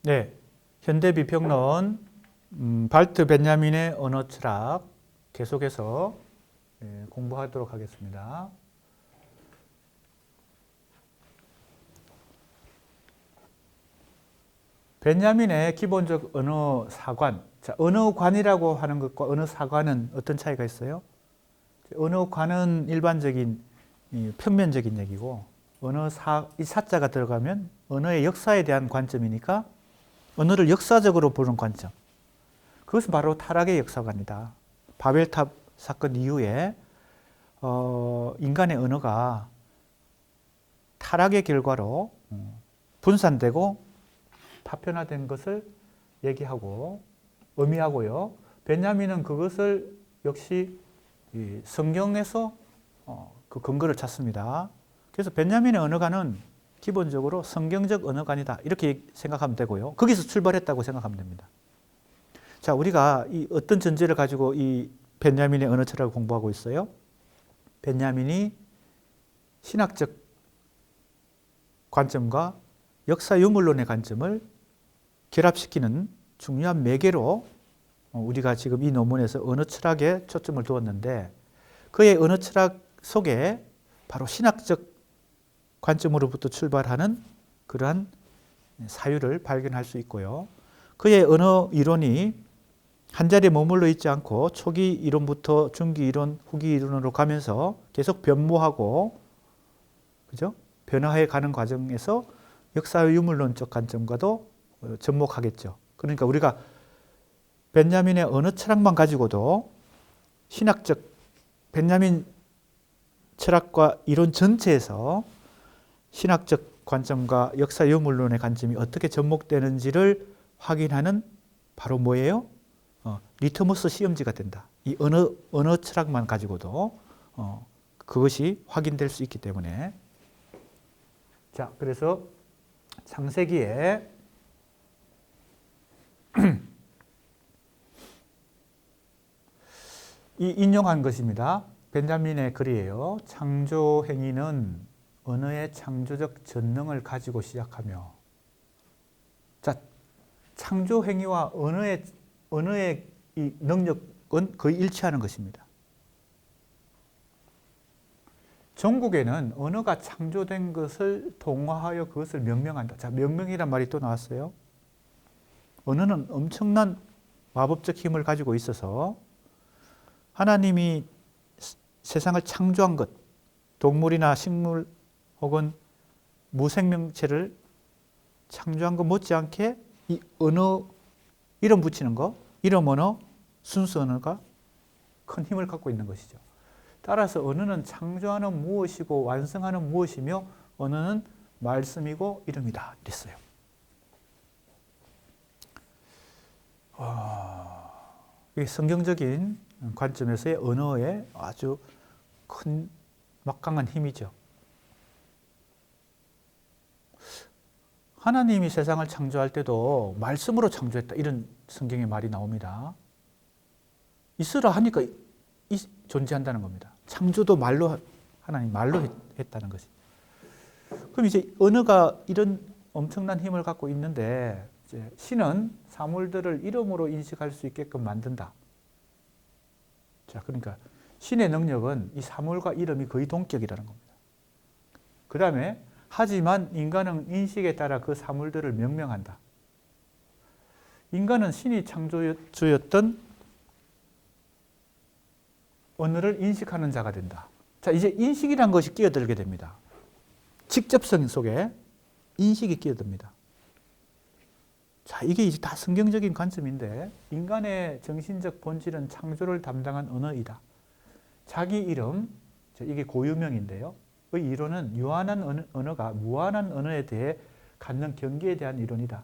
네, 현대 비평론 발트 벤야민의 언어 철학 계속해서 공부하도록 하겠습니다. 벤야민의 기본적 언어 사관. 자, 언어관이라고 하는 것과 언어 사관은 어떤 차이가 있어요? 언어관은 일반적인 평면적인 얘기고, 이 사자가 들어가면 언어의 역사에 대한 관점이니까 언어를 역사적으로 보는 관점. 그것은 바로 타락의 역사관이다. 바벨탑 사건 이후에 인간의 언어가 타락의 결과로 분산되고 파편화된 것을 얘기하고 의미하고요. 벤야민은 그것을 역시 성경에서 그 근거를 찾습니다. 그래서 벤야민의 언어관은 기본적으로 성경적 언어관이다. 이렇게 생각하면 되고요. 거기서 출발했다고 생각하면 됩니다. 자, 우리가 어떤 전제를 가지고 이 벤야민의 언어 철학을 공부하고 있어요? 벤야민이 신학적 관점과 역사 유물론의 관점을 결합시키는 중요한 매개로 우리가 지금 이 논문에서 언어 철학에 초점을 두었는데, 그의 언어 철학 속에 바로 신학적 관점으로부터 출발하는 그러한 사유를 발견할 수 있고요. 그의 언어 이론이 한 자리에 머물러 있지 않고 초기 이론부터 중기 이론, 후기 이론으로 가면서 계속 변모하고, 그죠? 변화해 가는 과정에서 역사 유물론적 관점과도 접목하겠죠. 그러니까 우리가 벤야민의 언어 철학만 가지고도 신학적 벤야민 철학과 이론 전체에서 신학적 관점과 역사 유물론의 관점이 어떻게 접목되는지를 확인하는 바로 뭐예요? 리트머스 시험지가 된다. 이 언어 철학만 가지고도 그것이 확인될 수 있기 때문에. 자, 그래서 창세기에 이 인용한 것입니다. 벤자민의 글이에요. 창조 행위는 언어의 창조적 전능을 가지고 시작하며. 자, 창조 행위와 언어의 이 능력은 거의 일치하는 것입니다. 종국에는 언어가 창조된 것을 동화하여 그것을 명명한다. 자, 명명이란 말이 또 나왔어요. 언어는 엄청난 마법적 힘을 가지고 있어서 하나님이 세상을 창조한 것, 동물이나 식물 혹은 무생명체를 창조한 것 못지않게 이 언어, 이름 붙이는 거, 이름 언어, 순수 언어가 큰 힘을 갖고 있는 것이죠. 따라서 언어는 창조하는 무엇이고 완성하는 무엇이며 언어는 말씀이고 이름이다. 이랬어요. 이게 성경적인 관점에서의 언어의 아주 큰 막강한 힘이죠. 하나님이 세상을 창조할 때도 말씀으로 창조했다. 이런 성경의 말이 나옵니다. 있으라 하니까 존재한다는 겁니다. 창조도 말로, 하나님 말로 했다는 것이. 그럼 이제 언어가 이런 엄청난 힘을 갖고 있는데, 이제 신은 사물들을 이름으로 인식할 수 있게끔 만든다. 자, 그러니까 신의 능력은 이 사물과 이름이 거의 동격이라는 겁니다. 그 다음에 하지만 인간은 인식에 따라 그 사물들을 명명한다. 인간은 신이 창조주였던 언어를 인식하는 자가 된다. 자, 이제 인식이란 것이 끼어들게 됩니다. 직접성 속에 인식이 끼어듭니다. 자, 이게 이제 다 성경적인 관점인데, 인간의 정신적 본질은 창조를 담당한 언어이다. 자기 이름, 이게 고유명인데요. 이 이론은 유한한 언어가 무한한 언어에 대해 갖는 경계에 대한 이론이다.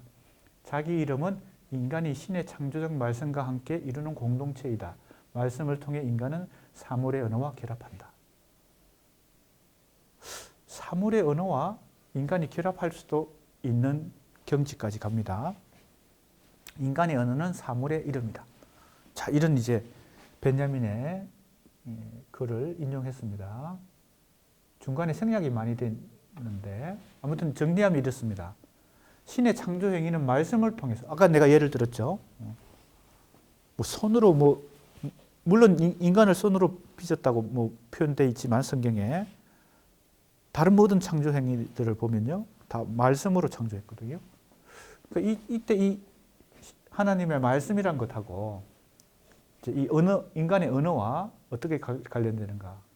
자기 이름은 인간이 신의 창조적 말씀과 함께 이루는 공동체이다. 말씀을 통해 인간은 사물의 언어와 결합한다. 사물의 언어와 인간이 결합할 수도 있는 경지까지 갑니다. 인간의 언어는 사물의 이름이다. 자, 이런 이제 벤야민의 글을 인용했습니다. 중간에 생략이 많이 됐는데 아무튼 정리하면 이렇습니다. 신의 창조 행위는 말씀을 통해서, 아까 내가 예를 들었죠. 뭐 손으로 물론 인간을 손으로 빚었다고 표현되어 있지만 성경에 다른 모든 창조 행위들을 보면요, 다 말씀으로 창조했거든요. 그러니까 이때 이 하나님의 말씀이란 것하고 이 인간의 언어와 어떻게 관련되는가?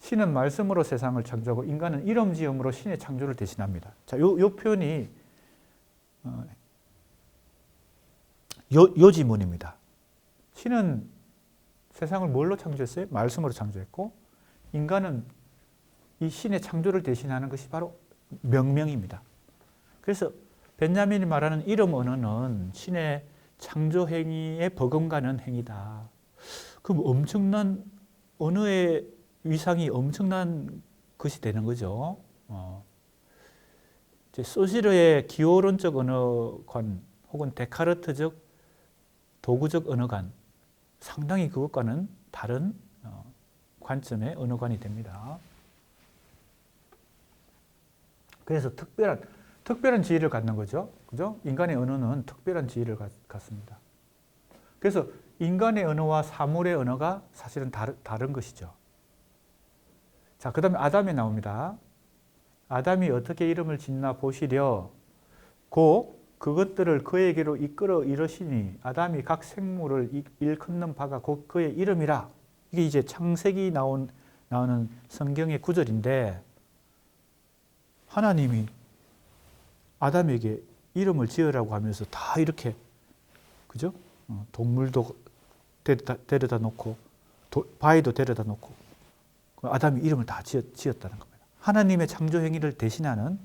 신은 말씀으로 세상을 창조하고 인간은 이름 지음으로 신의 창조를 대신합니다. 자, 요 표현이 요지문입니다. 신은 세상을 뭘로 창조했어요? 말씀으로 창조했고, 인간은 이 신의 창조를 대신하는 것이 바로 명명입니다. 그래서 벤야민이 말하는 이름 언어는 신의 창조 행위에 버금가는 행위다. 그럼 엄청난 언어의 위상이 엄청난 것이 되는 거죠. 소시르의 기호론적 언어관 혹은 데카르트적 도구적 언어관, 상당히 그것과는 다른 관점의 언어관이 됩니다. 그래서 특별한 지위를 갖는 거죠. 그죠? 인간의 언어는 특별한 지위를 갖습니다. 그래서 인간의 언어와 사물의 언어가 사실은 다른 것이죠. 자, 그 다음에 아담이 나옵니다. 아담이 어떻게 이름을 짓나 보시려 고 그것들을 그에게로 이끌어 이르시니 아담이 각 생물을 일컫는 바가 곧 그의 이름이라. 이게 이제 창세기 나오는 성경의 구절인데, 하나님이 아담에게 이름을 지으라고 하면서 다 이렇게, 그죠? 동물도 데려다 놓고 바위도 데려다 놓고 아담이 이름을 다 지었다는 겁니다. 하나님의 창조 행위를 대신하는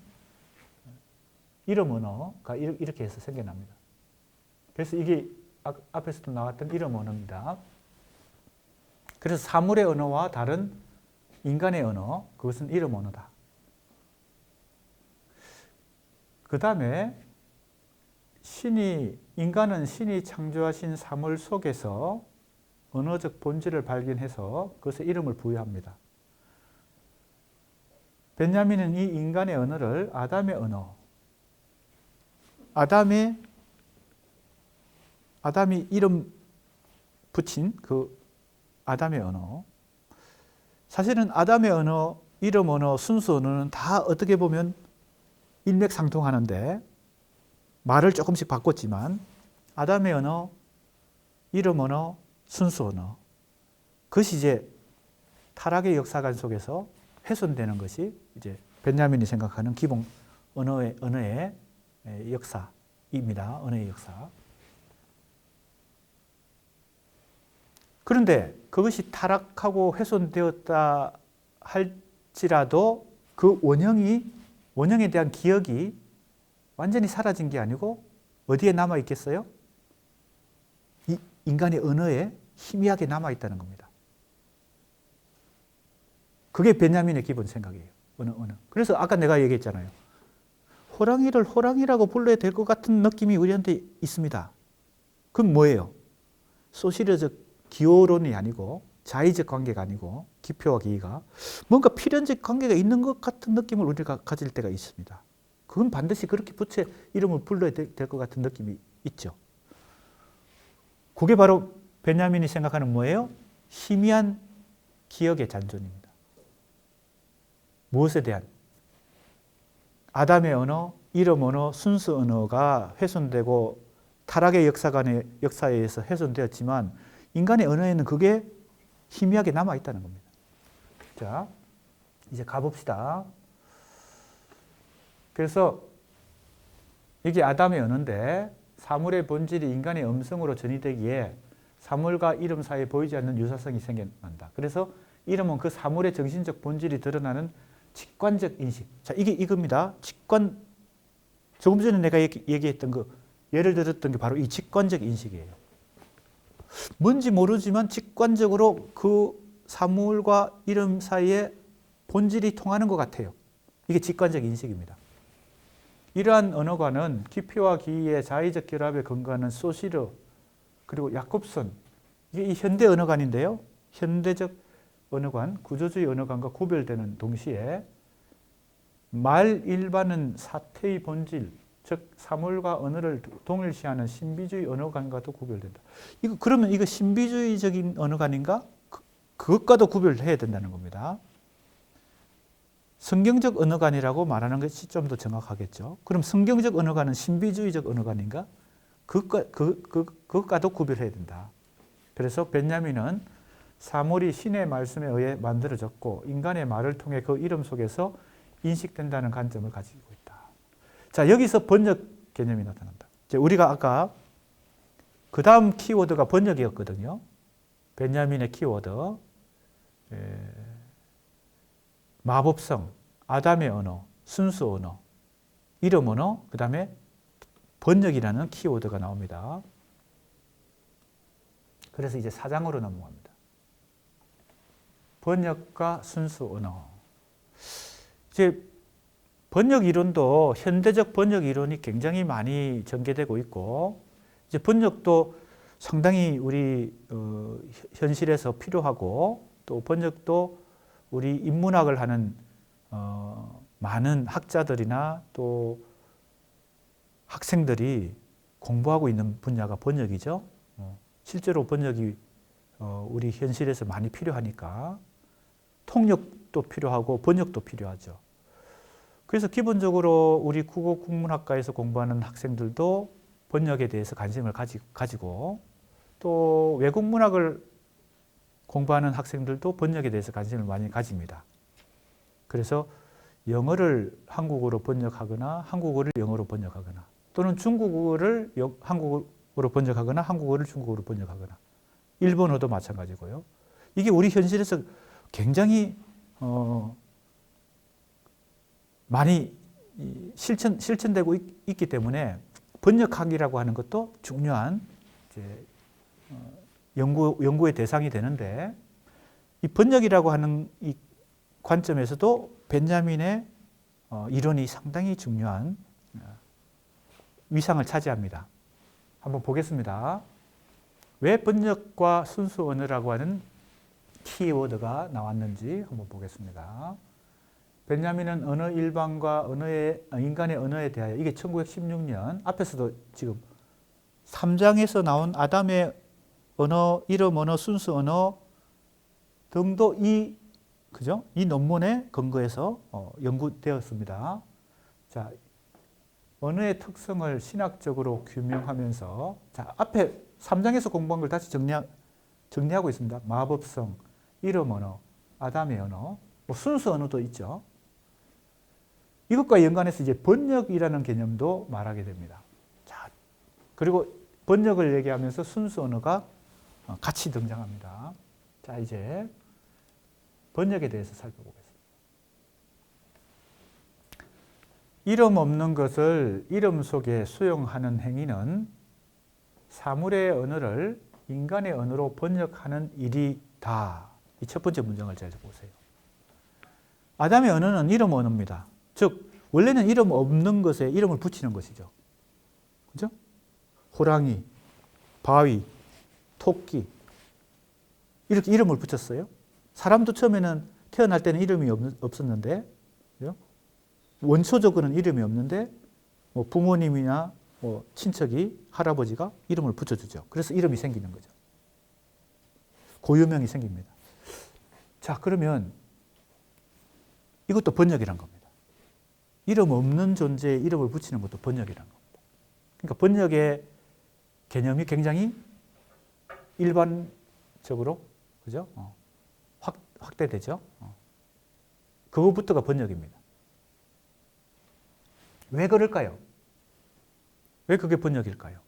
이름 언어가 이렇게 해서 생겨납니다. 그래서 이게 앞에서도 나왔던 이름 언어입니다. 그래서 사물의 언어와 다른 인간의 언어, 그것은 이름 언어다. 그 다음에 인간은 신이 창조하신 사물 속에서 언어적 본질을 발견해서 그것에 이름을 부여합니다. 벤야민은 이 인간의 언어를 아담의 언어, 아담이 이름 붙인 그 아담의 언어, 사실은 아담의 언어, 이름 언어, 순수 언어는 다 어떻게 보면 일맥상통하는데 말을 조금씩 바꿨지만 아담의 언어, 이름 언어, 순수 언어, 그것이 이제 타락의 역사관 속에서 훼손되는 것이 이제 벤야민이 생각하는 기본 언어의 역사입니다. 언어의 역사. 그런데 그것이 타락하고 훼손되었다 할지라도 그 원형에 대한 기억이 완전히 사라진 게 아니고 어디에 남아 있겠어요? 이 인간의 언어에 희미하게 남아 있다는 겁니다. 그게 벤야민의 기본 생각이에요. 언어. 그래서 아까 내가 얘기했잖아요. 호랑이를 호랑이라고 불러야 될 것 같은 느낌이 우리한테 있습니다. 그럼 뭐예요? 소시르적 기호론이 아니고 자의적 관계가 아니고 기표와 기의가 뭔가 필연적 관계가 있는 것 같은 느낌을 우리가 가질 때가 있습니다. 그건 반드시 그렇게 부처 이름을 불러야 될 것 같은 느낌이 있죠. 그게 바로 벤야민이 생각하는 뭐예요? 희미한 기억의 잔존입니다. 무엇에 대한? 아담의 언어, 이름 언어, 순수 언어가 훼손되고 타락의 역사에 의해서 훼손되었지만 인간의 언어에는 그게 희미하게 남아있다는 겁니다. 자, 이제 가봅시다. 그래서 이게 아담의 언어인데 사물의 본질이 인간의 음성으로 전이되기에 사물과 이름 사이에 보이지 않는 유사성이 생겨난다. 그래서 이름은 그 사물의 정신적 본질이 드러나는 직관적 인식. 자, 이게 이겁니다. 조금 전에 내가 얘기했던 예를 들었던 게 바로 이 직관적 인식이에요. 뭔지 모르지만 직관적으로 그 사물과 이름 사이에 본질이 통하는 것 같아요. 이게 직관적 인식입니다. 이러한 언어관은 기표와 기의의 자의적 결합에 근거하는 소시르 그리고 야콥슨, 이게 이 현대 언어관인데요. 현대적 언어관, 구조주의 언어관과 구별되는 동시에 말 일반은 사태의 본질, 즉 사물과 언어를 동일시하는 신비주의 언어관과도 구별된다. 그러면 이거 신비주의적인 언어관인가? 그것과도 구별해야 된다는 겁니다. 성경적 언어관이라고 말하는 것이 좀 더 정확하겠죠. 그럼 성경적 언어관은 신비주의적 언어관인가? 그것과도 구별해야 된다. 그래서 벤야민은 사물이 신의 말씀에 의해 만들어졌고 인간의 말을 통해 그 이름 속에서 인식된다는 관점을 가지고 있다. 자, 여기서 번역 개념이 나타난다. 우리가 아까 그 다음 키워드가 번역이었거든요. 벤야민의 키워드. 마법성, 아담의 언어, 순수 언어, 이름 언어, 그 다음에 번역이라는 키워드가 나옵니다. 그래서 이제 4장으로 넘어갑니다. 번역과 순수 언어. 이제 번역 이론도 현대적 번역 이론이 굉장히 많이 전개되고 있고, 이제 번역도 상당히 우리 현실에서 필요하고, 또 번역도 우리 인문학을 하는 많은 학자들이나 또 학생들이 공부하고 있는 분야가 번역이죠. 실제로 번역이 우리 현실에서 많이 필요하니까 통역도 필요하고 번역도 필요하죠. 그래서 기본적으로 우리 국어 국문학과에서 공부하는 학생들도 번역에 대해서 관심을 가지고 또 외국 문학을 공부하는 학생들도 번역에 대해서 관심을 많이 가집니다. 그래서 영어를 한국어로 번역하거나 한국어를 영어로 번역하거나 또는 중국어를 한국어로 번역하거나 한국어를 중국어로 번역하거나 일본어도 마찬가지고요. 이게 우리 현실에서 굉장히 많이 실천되고 있기 때문에 번역학이라고 하는 것도 중요한 이제 연구의 대상이 되는데, 이 번역이라고 하는 이 관점에서도 벤자민의 이론이 상당히 중요한 위상을 차지합니다. 한번 보겠습니다. 왜 번역과 순수 언어라고 하는 키워드가 나왔는지 한번 보겠습니다. 벤자민은 언어 일반과 인간의 언어에 대하여, 이게 1916년, 앞에서도 지금 3장에서 나온 아담의 언어, 이름 언어, 순수 언어 등도 이 논문에 근거해서 연구되었습니다. 자, 언어의 특성을 신학적으로 규명하면서, 자, 앞에 3장에서 공부한 걸 다시 정리하고 있습니다. 마법성, 이름 언어, 아담의 언어, 순수 언어도 있죠. 이것과 연관해서 이제 번역이라는 개념도 말하게 됩니다. 자, 그리고 번역을 얘기하면서 순수 언어가 같이 등장합니다. 자, 이제 번역에 대해서 살펴보겠습니다. 이름 없는 것을 이름 속에 수용하는 행위는 사물의 언어를 인간의 언어로 번역하는 일이다. 이 첫 번째 문장을 잘 보세요. 아담의 언어는 이름 언어입니다. 즉 원래는 이름 없는 것에 이름을 붙이는 것이죠. 그죠? 호랑이, 바위, 토끼 이렇게 이름을 붙였어요. 사람도 처음에는 태어날 때는 이름이 없었는데, 그죠? 원초적으로는 이름이 없는데 부모님이나 친척이, 할아버지가 이름을 붙여주죠. 그래서 이름이 생기는 거죠. 고유명이 생깁니다. 자, 그러면 이것도 번역이란 겁니다. 이름 없는 존재에 이름을 붙이는 것도 번역이란 겁니다. 그러니까 번역의 개념이 굉장히 일반적으로, 그죠? 확대되죠. 그거부터가 번역입니다. 왜 그럴까요? 왜 그게 번역일까요?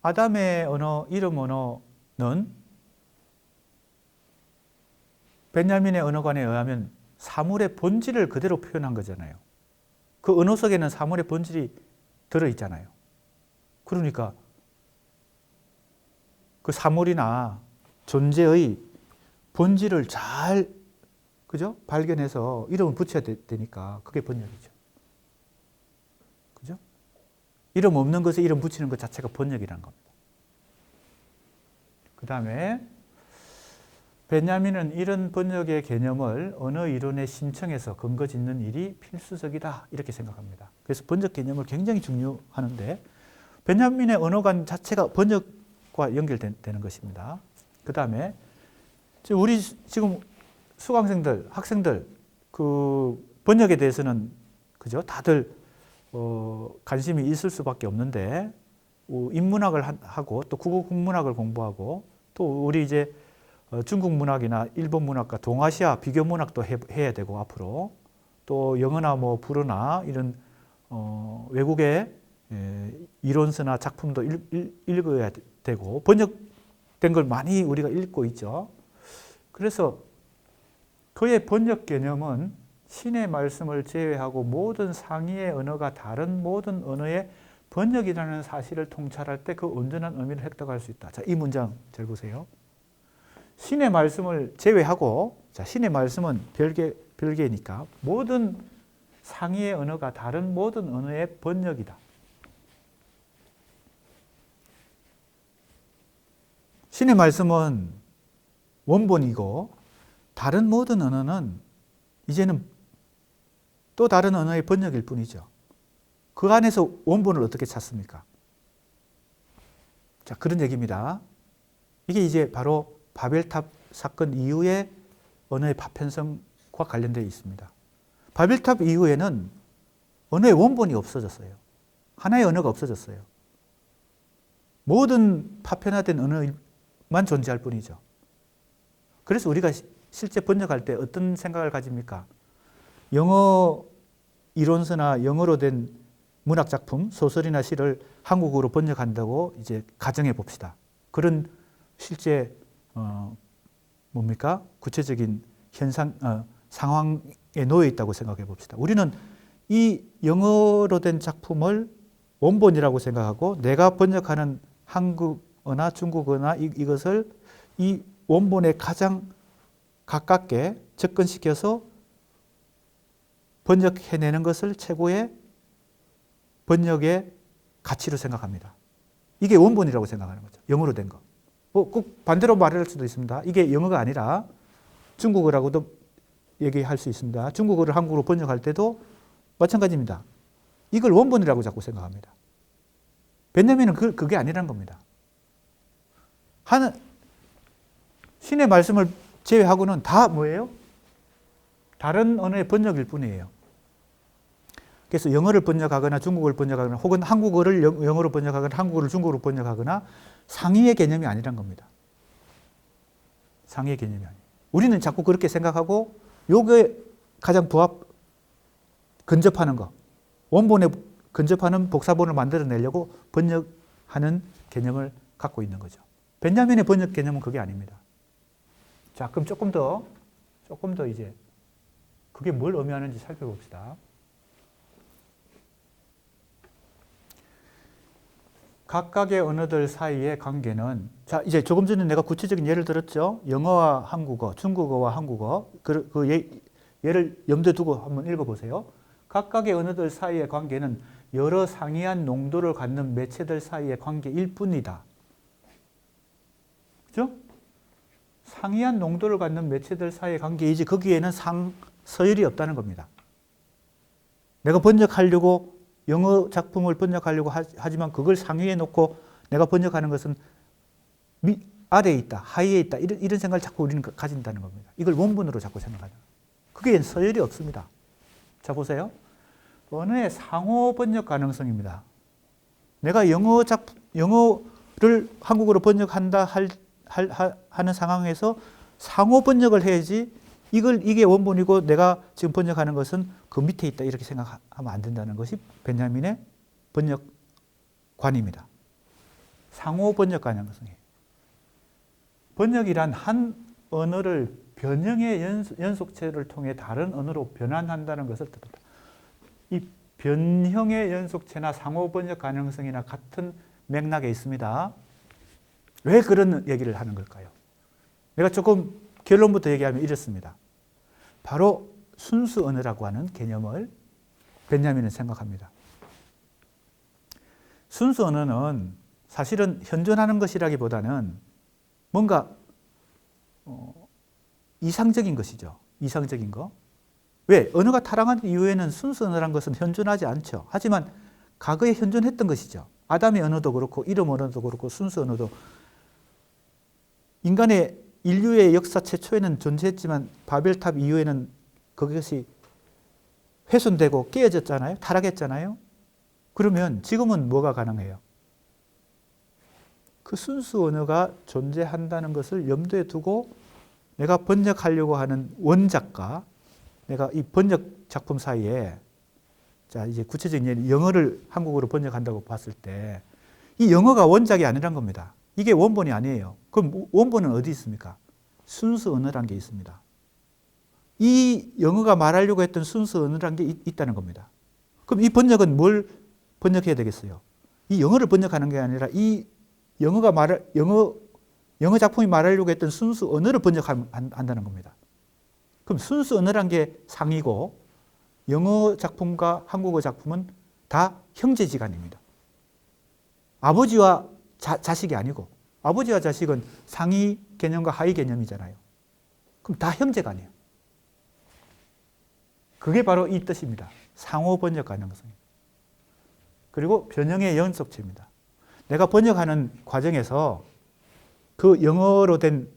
아담의 언어, 이름 언어는 벤야민의 언어관에 의하면 사물의 본질을 그대로 표현한 거잖아요. 그 언어 속에는 사물의 본질이 들어있잖아요. 그러니까 그 사물이나 존재의 본질을 잘, 그죠? 발견해서 이름을 붙여야 되니까 그게 번역이죠. 그죠? 이름 없는 것에 이름 붙이는 것 자체가 번역이라는 겁니다. 그 다음에 베냐민은 이런 번역의 개념을 언어 이론의 심층에서 근거 짓는 일이 필수적이다 이렇게 생각합니다. 그래서 번역 개념을 굉장히 중요하는데 베냐민의 언어관 자체가 번역과 연결되는 것입니다. 그 다음에 우리 지금 수강생들, 학생들 그 번역에 대해서는 그죠? 다들 관심이 있을 수밖에 없는데 인문학을 하고 또 국어 국문학을 공부하고 또 우리 이제 중국 문학이나 일본 문학과 동아시아 비교 문학도 해야 되고 앞으로 또 영어나 뭐 불어나 이런 외국의 이론서나 작품도 읽어야 되고 번역된 걸 많이 우리가 읽고 있죠. 그래서 그의 번역 개념은 신의 말씀을 제외하고 모든 상위의 언어가 다른 모든 언어의 번역이라는 사실을 통찰할 때 그 온전한 의미를 획득할 수 있다. 자, 이 문장 잘 보세요. 신의 말씀을 제외하고, 자, 신의 말씀은 별개니까 모든 상위의 언어가 다른 모든 언어의 번역이다. 신의 말씀은 원본이고 다른 모든 언어는 이제는 또 다른 언어의 번역일 뿐이죠. 그 안에서 원본을 어떻게 찾습니까? 자, 그런 얘기입니다. 이게 이제 바로 바벨탑 사건 이후의 언어의 파편성과 관련되어 있습니다. 바벨탑 이후에는 언어의 원본이 없어졌어요. 하나의 언어가 없어졌어요. 모든 파편화된 언어만 존재할 뿐이죠. 그래서 우리가 실제 번역할 때 어떤 생각을 가집니까? 영어 이론서나 영어로 된 문학작품, 소설이나 시를 한국어로 번역한다고 이제 가정해 봅시다. 그런 실제 구체적인 상황에 놓여 있다고 생각해 봅시다. 우리는 이 영어로 된 작품을 원본이라고 생각하고 내가 번역하는 한국어나 중국어나 이것을 이 원본에 가장 가깝게 접근시켜서 번역해내는 것을 최고의 번역의 가치로 생각합니다. 이게 원본이라고 생각하는 거죠. 영어로 된 거. 꼭 반대로 말할 수도 있습니다. 이게 영어가 아니라 중국어라고도 얘기할 수 있습니다. 중국어를 한국어로 번역할 때도 마찬가지입니다. 이걸 원본이라고 자꾸 생각합니다. 베냐민은 그게 아니라는 겁니다. 신의 말씀을 제외하고는 다 뭐예요? 다른 언어의 번역일 뿐이에요. 그래서 영어를 번역하거나 중국어를 번역하거나 혹은 한국어를 영어로 번역하거나 한국어를 중국어로 번역하거나 상위의 개념이 아니란 겁니다. 상위의 개념이 아니에요. 우리는 자꾸 그렇게 생각하고 요게 가장 근접하는 거, 원본에 근접하는 복사본을 만들어내려고 번역하는 개념을 갖고 있는 거죠. 벤자민의 번역 개념은 그게 아닙니다. 자, 그럼 조금 더 이제 그게 뭘 의미하는지 살펴봅시다. 각각의 언어들 사이의 관계는, 자, 이제 조금 전에 내가 구체적인 예를 들었죠. 영어와 한국어, 중국어와 한국어. 예를 염두에 두고 한번 읽어보세요. 각각의 언어들 사이의 관계는 여러 상이한 농도를 갖는 매체들 사이의 관계일 뿐이다. 그죠? 상이한 농도를 갖는 매체들 사이의 관계이지 거기에는 서열이 없다는 겁니다. 내가 번역하려고 영어 작품을 번역하려고 하지만 그걸 상위에 놓고 내가 번역하는 것은 아래에 있다, 하위에 있다 이런 생각을 자꾸 우리는 가진다는 겁니다. 이걸 원본으로 자꾸 생각하는 거예요. 그게 서열이 없습니다. 자, 보세요. 언어의 상호 번역 가능성입니다. 내가 영어를 한국어로 번역한다 하는 상황에서 상호 번역을 해야지 이게 원본이고 내가 지금 번역하는 것은 그 밑에 있다 이렇게 생각하면 안 된다는 것이 벤자민의 번역관입니다. 상호 번역 가능성이에요. 번역이란 한 언어를 변형의 연속체를 통해 다른 언어로 변환한다는 것을 뜻합니다. 이 변형의 연속체나 상호 번역 가능성이나 같은 맥락에 있습니다. 왜 그런 얘기를 하는 걸까요? 내가 조금 결론부터 얘기하면 이렇습니다. 바로 순수 언어라고 하는 개념을 벤자민은 생각합니다. 순수 언어는 사실은 현존하는 것이라기보다는 뭔가 이상적인 것이죠. 이상적인 거. 왜? 언어가 타락한 이후에는 순수 언어란 것은 현존하지 않죠. 하지만 과거에 현존했던 것이죠. 아담의 언어도 그렇고 이름 언어도 그렇고 순수 언어도 인간의 인류의 역사 최초에는 존재했지만 바벨탑 이후에는 그것이 훼손되고 깨어졌잖아요. 타락했잖아요. 그러면 지금은 뭐가 가능해요? 그 순수 언어가 존재한다는 것을 염두에 두고 내가 번역하려고 하는 원작과 내가 이 번역 작품 사이에 자 이제 구체적인 예를 영어를 한국어로 번역한다고 봤을 때 이 영어가 원작이 아니란 겁니다. 이게 원본이 아니에요. 그럼 원본은 어디 있습니까? 순수 언어란 게 있습니다. 이 영어가 말하려고 했던 순수 언어란 게 있다는 겁니다. 그럼 이 번역은 뭘 번역해야 되겠어요? 이 영어를 번역하는 게 아니라 이 영어 작품이 말하려고 했던 순수 언어를 번역한다는 겁니다. 그럼 순수 언어란 게 상이고 영어 작품과 한국어 작품은 다 형제지간입니다. 아버지와 자식이 아니고 아버지와 자식은 상위 개념과 하위 개념이잖아요. 그럼 다 형제간이에요. 그게 바로 이 뜻입니다. 상호 번역 가능성. 그리고 변형의 연속체입니다. 내가 번역하는 과정에서 그 영어로 된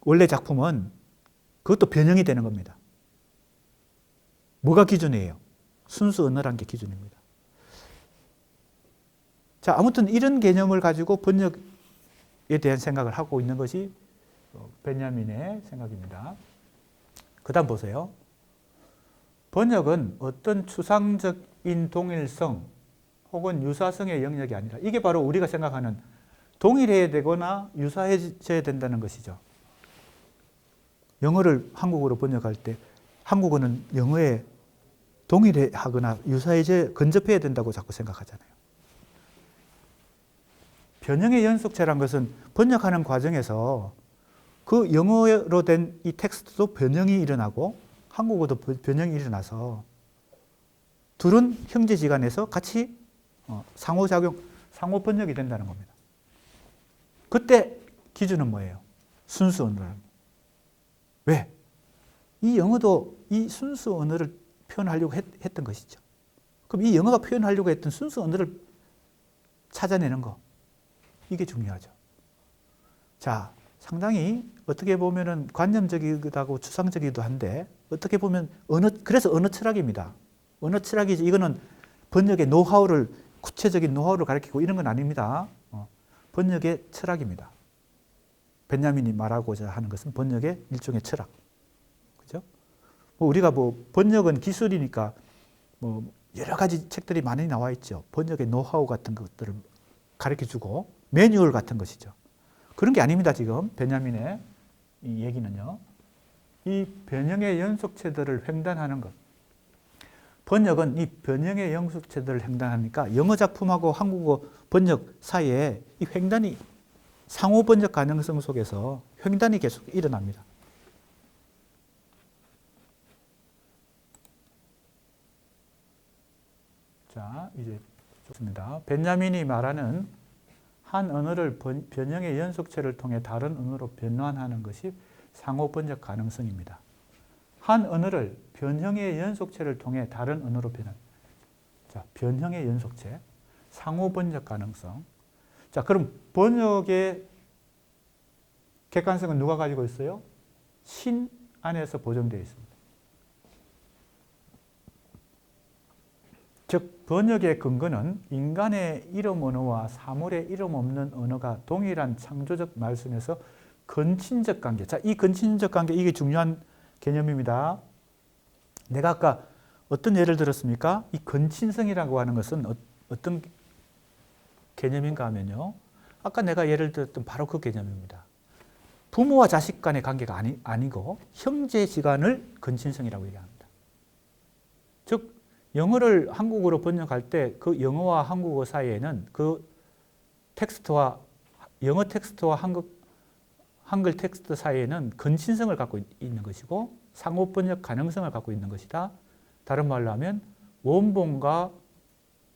원래 작품은 그것도 변형이 되는 겁니다. 뭐가 기준이에요? 순수 언어란 게 기준입니다. 자, 아무튼 이런 개념을 가지고 번역에 대한 생각을 하고 있는 것이 베냐민의 생각입니다. 그 다음 보세요. 번역은 어떤 추상적인 동일성 혹은 유사성의 영역이 아니라 이게 바로 우리가 생각하는 동일해야 되거나 유사해져야 된다는 것이죠. 영어를 한국어로 번역할 때 한국어는 영어에 동일하거나 유사해져 근접해야 된다고 자꾸 생각하잖아요. 변형의 연속체란 것은 번역하는 과정에서 그 영어로 된 이 텍스트도 변형이 일어나고 한국어도 변형이 일어나서 둘은 형제지간에서 같이 상호작용, 상호 번역이 된다는 겁니다. 그때 기준은 뭐예요? 순수 언어라는 거예요. 왜? 이 영어도 이 순수 언어를 표현하려고 했던 것이죠. 그럼 이 영어가 표현하려고 했던 순수 언어를 찾아내는 거. 이게 중요하죠. 자, 상당히 어떻게 보면은 관념적이기도 하고 추상적이기도 한데 어떻게 보면 그래서 언어 철학입니다. 언어 철학이지 이거는 번역의 노하우를 구체적인 노하우를 가르치고 이런 건 아닙니다. 번역의 철학입니다. 베냐민이 말하고자 하는 것은 번역의 일종의 철학. 그죠? 우리가 번역은 기술이니까 여러 가지 책들이 많이 나와 있죠. 번역의 노하우 같은 것들을 가르쳐 주고 매뉴얼 같은 것이죠. 그런 게 아닙니다. 지금 베냐민의 이 얘기는요. 이 변형의 연속체들을 횡단하는 것. 번역은 이 변형의 연속체들을 횡단하니까 영어 작품하고 한국어 번역 사이에 이 횡단이 상호 번역 가능성 속에서 횡단이 계속 일어납니다. 자, 이제 좋습니다. 베냐민이 말하는 한 언어를 변형의 연속체를 통해 다른 언어로 변환하는 것이 상호 번역 가능성입니다. 한 언어를 변형의 연속체를 통해 다른 언어로 변환. 자, 변형의 연속체, 상호 번역 가능성. 자, 그럼 번역의 객관성은 누가 가지고 있어요? 신 안에서 보존되어 있습니다. 즉, 번역의 근거는 인간의 이름 언어와 사물의 이름 없는 언어가 동일한 창조적 말씀에서 근친적 관계. 자, 이 근친적 관계, 이게 중요한 개념입니다. 내가 아까 어떤 예를 들었습니까? 이 근친성이라고 하는 것은 어떤 개념인가 하면요. 아까 내가 예를 들었던 바로 그 개념입니다. 부모와 자식 간의 관계가 아니고 형제지간을 근친성이라고 얘기합니다. 즉, 영어를 한국어로 번역할 때 그 영어와 한국어 사이에는 그 텍스트와 영어 텍스트와 한글 텍스트 사이에는 근친성을 갖고 있는 것이고 상호 번역 가능성을 갖고 있는 것이다. 다른 말로 하면 원본과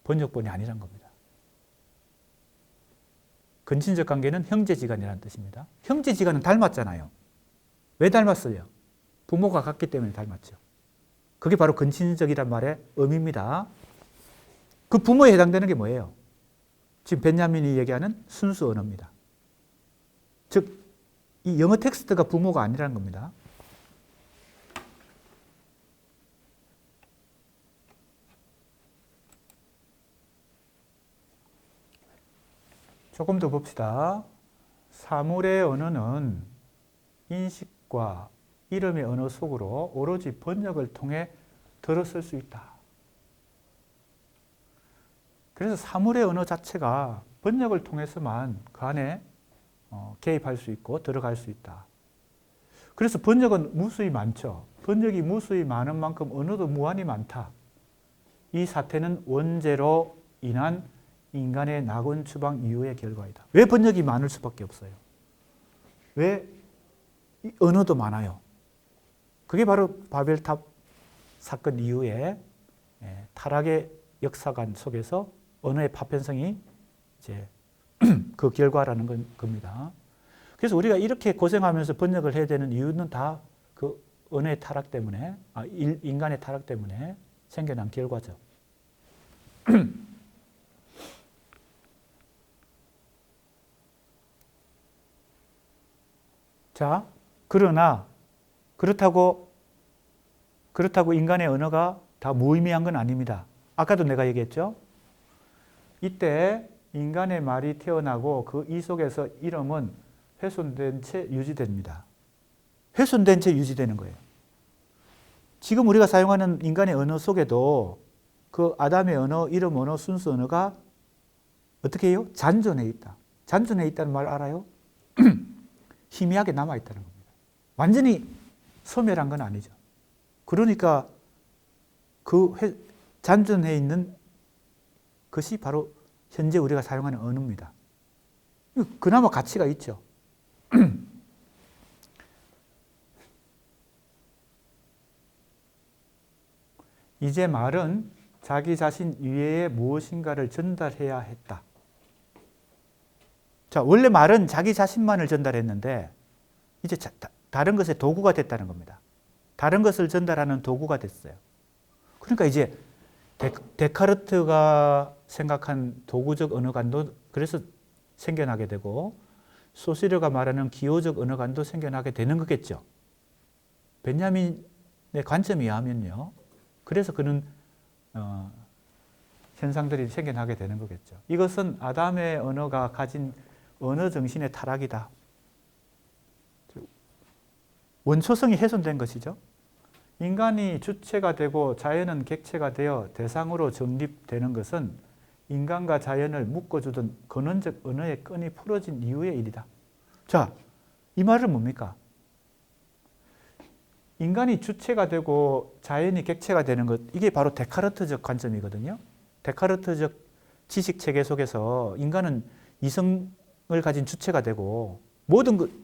번역본이 아니란 겁니다. 근친적 관계는 형제지간이라는 뜻입니다. 형제지간은 닮았잖아요. 왜 닮았어요? 부모가 같기 때문에 닮았죠. 그게 바로 근친적이란 말의 의미입니다. 그 부모에 해당되는 게 뭐예요? 지금 벤야민이 얘기하는 순수 언어입니다. 즉, 이 영어 텍스트가 부모가 아니라는 겁니다. 조금 더 봅시다. 사물의 언어는 인식과 이름의 언어 속으로 오로지 번역을 통해 들었을 수 있다. 그래서 사물의 언어 자체가 번역을 통해서만 그 안에 개입할 수 있고 들어갈 수 있다. 그래서 번역은 무수히 많죠. 번역이 무수히 많은 만큼 언어도 무한히 많다. 이 사태는 원죄로 인한 인간의 낙원 추방 이후의 결과이다. 왜 번역이 많을 수밖에 없어요? 왜 언어도 많아요? 그게 바로 바벨탑 사건 이후에 타락의 역사관 속에서 언어의 파편성이 이제 그 결과라는 겁니다. 그래서 우리가 이렇게 고생하면서 번역을 해야 되는 이유는 다 그 언어의 타락 때문에, 인간의 타락 때문에 생겨난 결과죠. 자, 그러나 그렇다고 인간의 언어가 다 무의미한 건 아닙니다. 아까도 내가 얘기했죠. 이때 인간의 말이 태어나고 그 이 속에서 이름은 훼손된 채 유지됩니다. 훼손된 채 유지되는 거예요. 지금 우리가 사용하는 인간의 언어 속에도 그 아담의 언어, 이름 언어, 순수 언어가 어떻게 해요? 잔존해 있다. 잔존해 있다는 말 알아요? 희미하게 남아있다는 겁니다. 완전히 소멸한 건 아니죠. 그러니까 그 잔존해 있는 것이 바로 현재 우리가 사용하는 언어입니다. 그나마 가치가 있죠. 이제 말은 자기 자신 이외에 무엇인가를 전달해야 했다. 자, 원래 말은 자기 자신만을 전달했는데 이제 다른 것의 도구가 됐다는 겁니다. 다른 것을 전달하는 도구가 됐어요. 그러니까 이제 데카르트가 생각한 도구적 언어관도 그래서 생겨나게 되고 소시르가 말하는 기호적 언어관도 생겨나게 되는 거겠죠. 벤야민의 관점에 의하면요. 그래서 그런 현상들이 생겨나게 되는 거겠죠. 이것은 아담의 언어가 가진 언어 정신의 타락이다. 원초성이 훼손된 것이죠. 인간이 주체가 되고 자연은 객체가 되어 대상으로 정립되는 것은 인간과 자연을 묶어주던 근원적 언어의 끈이 풀어진 이후의 일이다. 자, 이 말은 뭡니까? 인간이 주체가 되고 자연이 객체가 되는 것, 이게 바로 데카르트적 관점이거든요. 데카르트적 지식체계 속에서 인간은 이성을 가진 주체가 되고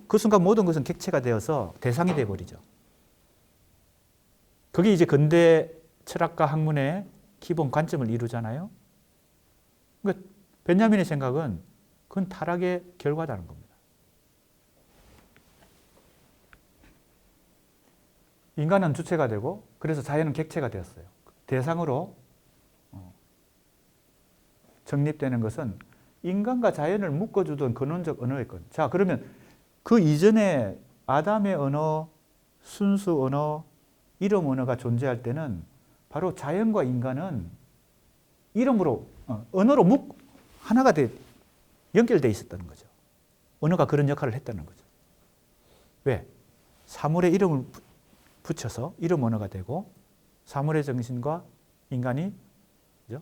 그 순간 모든 것은 객체가 되어서 대상이 되어버리죠. 그게 이제 근대 철학과 학문의 기본 관점을 이루잖아요. 그러니까 벤야민의 생각은 그건 타락의 결과다는 겁니다. 인간은 주체가 되고 그래서 자연은 객체가 되었어요. 대상으로 정립되는 것은 인간과 자연을 묶어주던 근원적 언어의 것. 자, 그러면 그 이전에 아담의 언어, 순수 언어, 이름 언어가 존재할 때는 바로 자연과 인간은 이름으로, 언어로 하나가 연결되어 있었다는 거죠. 언어가 그런 역할을 했다는 거죠. 왜? 사물의 이름을 붙여서 이름 언어가 되고 사물의 정신과 인간이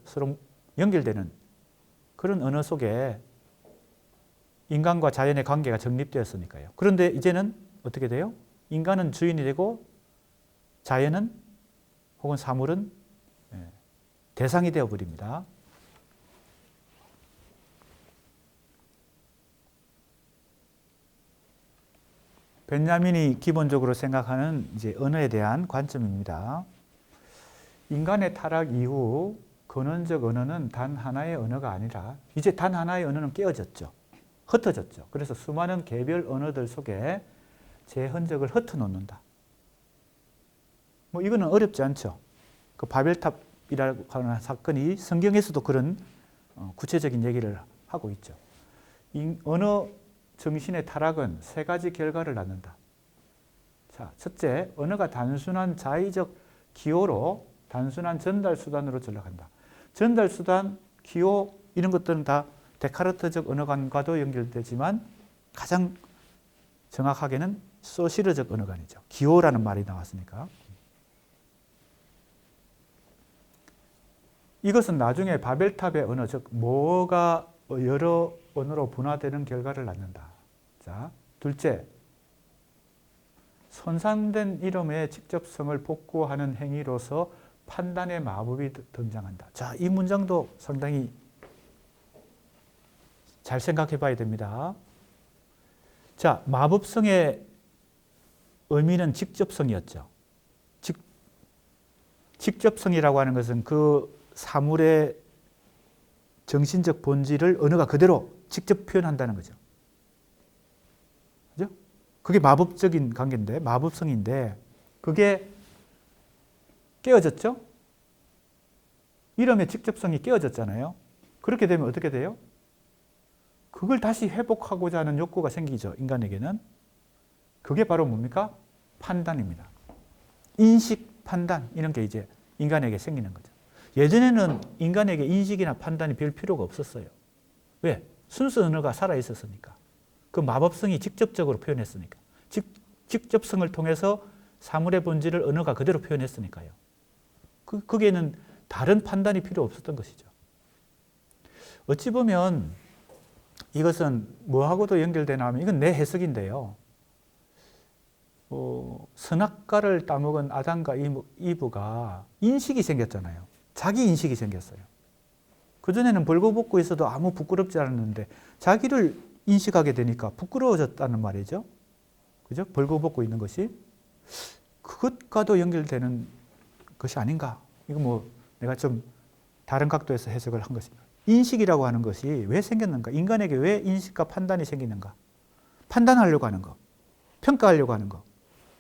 서로 연결되는 그런 언어 속에 인간과 자연의 관계가 정립되었으니까요. 그런데 이제는 어떻게 돼요? 인간은 주인이 되고 자연은 혹은 사물은 대상이 되어버립니다. 벤야민이 기본적으로 생각하는 이제 언어에 대한 관점입니다. 인간의 타락 이후 근원적 언어는 단 하나의 언어가 아니라 이제 단 하나의 언어는 깨어졌죠. 흩어졌죠. 그래서 수많은 개별 언어들 속에 제 흔적을 흩어놓는다. 뭐 이거는 어렵지 않죠. 그 바벨탑이라고 하는 사건이 성경에서도 그런 구체적인 얘기를 하고 있죠. 언어 정신의 타락은 세 가지 결과를 낳는다. 자, 첫째, 언어가 단순한 자의적 기호로 단순한 전달 수단으로 전락한다. 전달 수단, 기호 이런 것들은 다 데카르트적 언어관과도 연결되지만 가장 정확하게는 소시르적 언어관이죠. 기호라는 말이 나왔으니까. 이것은 나중에 바벨탑의 언어, 즉 뭐가 여러 언어로 분화되는 결과를 낳는다. 자, 둘째, 손상된 이름의 직접성을 복구하는 행위로서 판단의 마법이 등장한다. 자, 이 문장도 상당히 잘 생각해 봐야 됩니다. 자, 마법성의 의미는 직접성이었죠. 직접성이라고 하는 것은 그 사물의 정신적 본질을 언어가 그대로 직접 표현한다는 거죠. 그죠? 그게 마법적인 관계인데, 마법성인데, 그게 깨어졌죠? 이름의 직접성이 깨어졌잖아요. 그렇게 되면 어떻게 돼요? 그걸 다시 회복하고자 하는 욕구가 생기죠, 인간에게는. 그게 바로 뭡니까? 판단입니다. 인식, 판단, 이런 게 이제 인간에게 생기는 거죠. 예전에는 인간에게 인식이나 판단이 별 필요가 없었어요. 왜? 순수 언어가 살아있었으니까. 그 마법성이 직접적으로 표현했으니까. 직접성을 통해서 사물의 본질을 언어가 그대로 표현했으니까요. 거기에는 다른 판단이 필요 없었던 것이죠. 어찌 보면 이것은 뭐하고도 연결되나 하면 이건 내 해석인데요. 선악과를 따먹은 아담과 이브가 인식이 생겼잖아요. 자기 인식이 생겼어요. 그전에는 벌거벗고 있어도 아무 부끄럽지 않았는데 자기를 인식하게 되니까 부끄러워졌다는 말이죠. 그죠? 벌거벗고 있는 것이. 그것과도 연결되는 것이 아닌가. 이거 뭐 내가 좀 다른 각도에서 해석을 한 것입니다. 인식이라고 하는 것이 왜 생겼는가? 인간에게 왜 인식과 판단이 생기는가? 판단하려고 하는 것, 평가하려고 하는 것,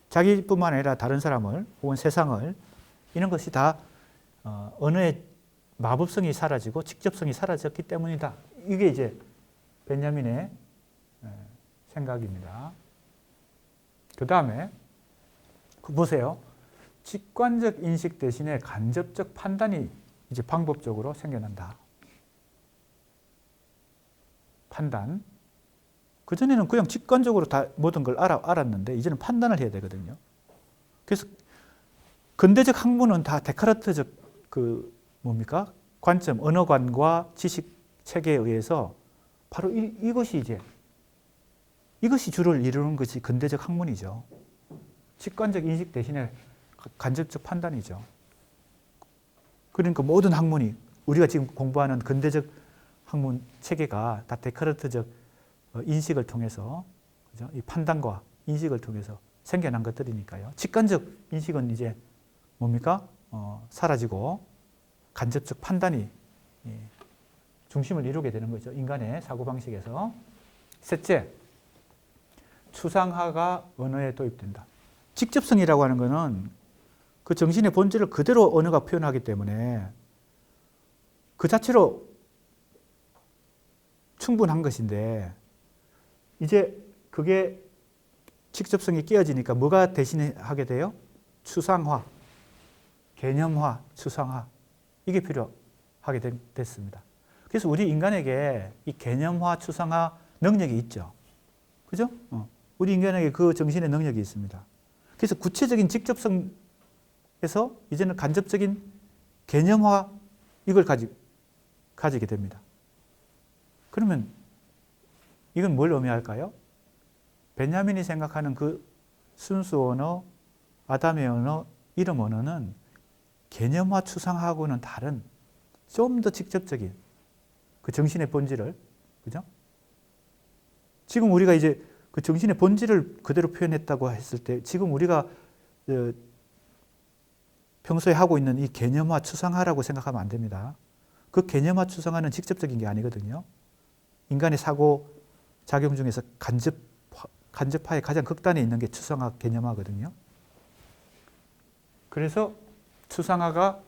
자기뿐만 아니라 다른 사람을 혹은 세상을, 이런 것이 다 언어의 마법성이 사라지고 직접성이 사라졌기 때문이다. 이게 이제 베냐민의 생각입니다. 그 다음에 보세요. 직관적 인식 대신에 간접적 판단이 이제 방법적으로 생겨난다. 판단. 그전에는 그냥 직관적으로 다 모든 걸 알았는데 이제는 판단을 해야 되거든요. 그래서 근대적 학문은 다 데카르트적 뭡니까? 관점, 언어관과 지식 체계에 의해서 바로 이것이 주를 이루는 것이 근대적 학문이죠. 직관적 인식 대신에 간접적 판단이죠. 그러니까 모든 학문이 우리가 지금 공부하는 근대적 학문 체계가 다 데카르트적 인식을 통해서, 그죠? 이 판단과 인식을 통해서 생겨난 것들이니까요. 직관적 인식은 이제 뭡니까? 사라지고 간접적 판단이 중심을 이루게 되는 거죠. 인간의 사고방식에서. 셋째, 추상화가 언어에 도입된다. 직접성이라고 하는 것은 그 정신의 본질을 그대로 언어가 표현하기 때문에 그 자체로 충분한 것인데, 이제 그게 직접성이 깨어지니까 뭐가 대신하게 돼요? 추상화, 개념화, 추상화. 이게 필요하게 됐습니다. 그래서 우리 인간에게 이 개념화, 추상화 능력이 있죠. 그죠? 우리 인간에게 그 정신의 능력이 있습니다. 그래서 구체적인 직접성에서 이제는 간접적인 개념화, 이걸 가지게 됩니다. 그러면 이건 뭘 의미할까요? 베냐민이 생각하는 그 순수 언어, 아담의 언어, 이름 언어는 개념화, 추상화하고는 다른 좀 더 직접적인 그 정신의 본질을, 그죠? 지금 우리가 이제 그 정신의 본질을 그대로 표현했다고 했을 때 지금 우리가 평소에 하고 있는 이 개념화, 추상화라고 생각하면 안 됩니다. 그 개념화, 추상화는 직접적인 게 아니거든요. 인간의 사고 작용 중에서 간접화의 가장 극단에 있는 게 추상화, 개념화거든요. 그래서 추상화가,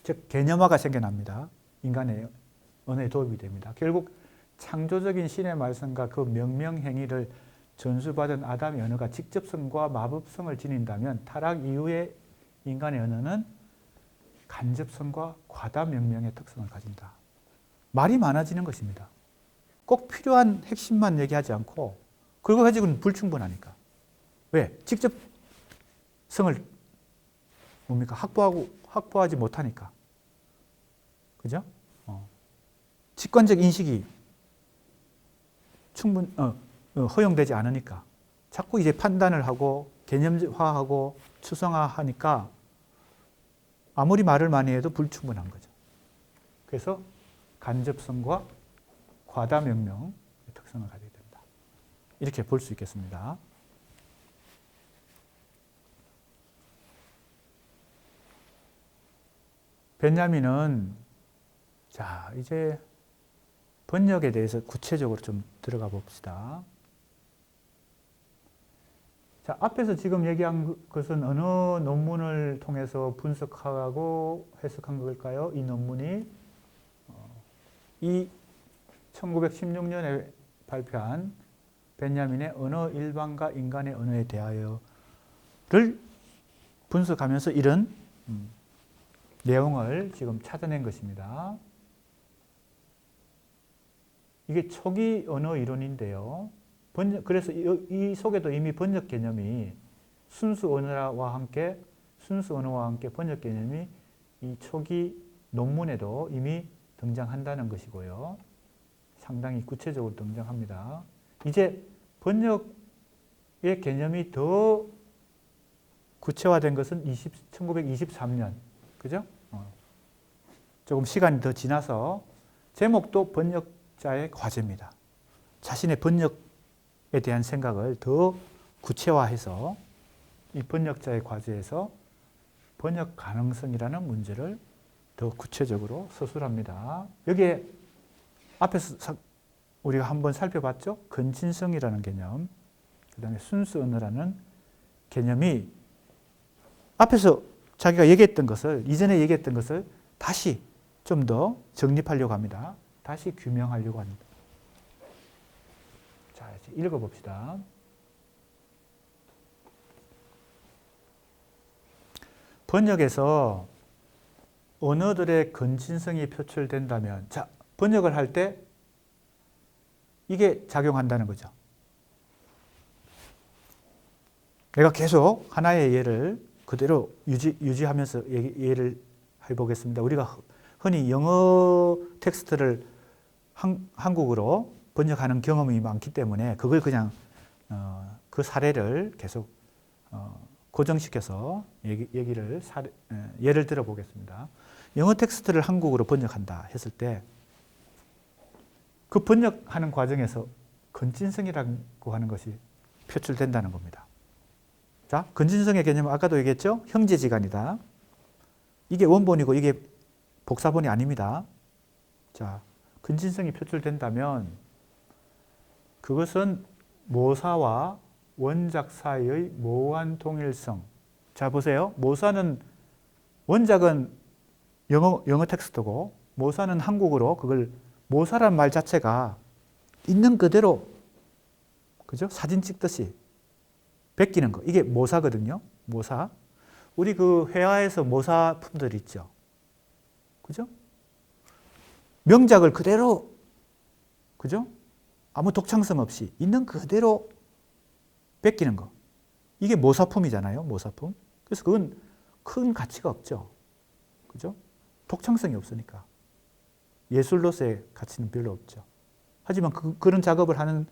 즉 개념화가 생겨납니다. 인간의 언어에 도움이 됩니다. 결국 창조적인 신의 말씀과 그 명명행위를 전수받은 아담의 언어가 직접성과 마법성을 지닌다면 타락 이후의 인간의 언어는 간접성과 과다 명명의 특성을 가진다. 말이 많아지는 것입니다. 꼭 필요한 핵심만 얘기하지 않고 그거 가지고는 불충분하니까. 왜? 직접성을 뭡니까? 확보하지 못하니까. 그죠? 직관적 인식이 허용되지 않으니까. 자꾸 이제 판단을 하고 개념화하고 추상화하니까 아무리 말을 많이 해도 불충분한 거죠. 그래서 간접성과 과다 명명의 특성을 가지게 된다. 이렇게 볼 수 있겠습니다. 벤야민은 자, 이제 번역에 대해서 구체적으로 좀 들어가 봅시다. 자, 앞에서 지금 얘기한 것은 어느 논문을 통해서 분석하고 해석한 걸까요? 이 논문이 이 1916년에 발표한 벤야민의 언어 일반과 인간의 언어에 대하여를 분석하면서 이런 내용을 지금 찾아낸 것입니다. 이게 초기 언어 이론인데요. 그래서 이 속에도 이미 번역 개념이 순수 언어와 함께 번역 개념이 이 초기 논문에도 이미 등장한다는 것이고요. 상당히 구체적으로 등장합니다. 이제 번역의 개념이 더 구체화된 것은 1923년, 그죠? 조금 시간이 더 지나서 제목도 번역자의 과제입니다. 자신의 번역에 대한 생각을 더 구체화해서 이 번역자의 과제에서 번역 가능성이라는 문제를 더 구체적으로 서술합니다. 여기에 앞에서 우리가 한번 살펴봤죠? 근친성이라는 개념, 그 다음에 순수 언어라는 개념이 앞에서 자기가 얘기했던 것을, 이전에 얘기했던 것을 다시 좀 더 정립하려고 합니다. 다시 규명하려고 합니다. 자, 이제 읽어봅시다. 번역에서 언어들의 근친성이 표출된다면, 자, 번역을 할 때 이게 작용한다는 거죠. 내가 계속 하나의 예를 그대로 유지하면서 예를 해보겠습니다. 우리가 흔히 영어 텍스트를 한국어로 번역하는 경험이 많기 때문에 그걸 그냥 그 사례를 계속 고정시켜서 예를 들어 보겠습니다. 영어 텍스트를 한국어로 번역한다 했을 때 그 번역하는 과정에서 근친성이라고 하는 것이 표출된다는 겁니다. 자, 근친성의 개념은 아까도 얘기했죠? 형제지간이다. 이게 원본이고 이게 복사본이 아닙니다. 자, 근친성이 표출된다면 그것은 모사와 원작 사이의 모호한 동일성. 자, 보세요. 모사는, 원작은 영어 텍스트고 모사는 한국어로 그걸 모사란 말 자체가 있는 그대로, 그죠? 사진 찍듯이 베끼는 거. 이게 모사거든요. 모사. 우리 그 회화에서 모사품들 있죠. 그죠? 명작을 그대로, 그죠? 아무 독창성 없이 있는 그대로 베끼는 거. 이게 모사품이잖아요. 모사품. 그래서 그건 큰 가치가 없죠. 그죠? 독창성이 없으니까. 예술로서의 가치는 별로 없죠. 하지만 그런 작업을 하는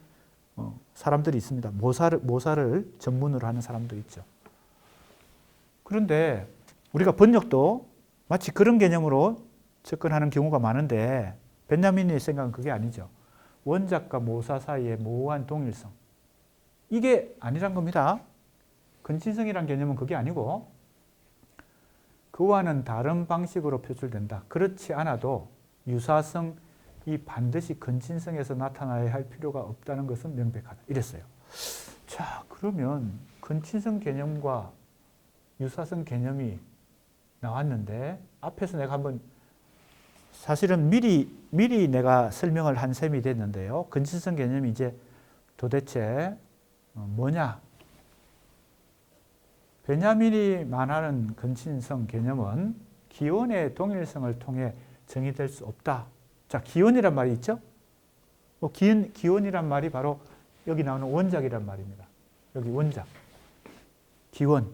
사람들이 있습니다. 모사를 전문으로 하는 사람도 있죠. 그런데 우리가 번역도 마치 그런 개념으로 접근하는 경우가 많은데 벤야민의 생각은 그게 아니죠. 원작과 모사 사이의 모호한 동일성. 이게 아니란 겁니다. 근친성이란 개념은 그게 아니고 그와는 다른 방식으로 표출된다. 그렇지 않아도 유사성, 이 반드시 근친성에서 나타나야 할 필요가 없다는 것은 명백하다. 이랬어요. 자, 그러면 근친성 개념과 유사성 개념이 나왔는데 앞에서 내가 한번 사실은 미리 내가 설명을 한 셈이 됐는데요. 근친성 개념이 이제 도대체 뭐냐? 베냐민이 말하는 근친성 개념은 기원의 동일성을 통해 정의될 수 없다. 자, 기원이란 말이 있죠? 기원이란 말이 바로 여기 나오는 원작이란 말입니다. 여기 원작. 기원.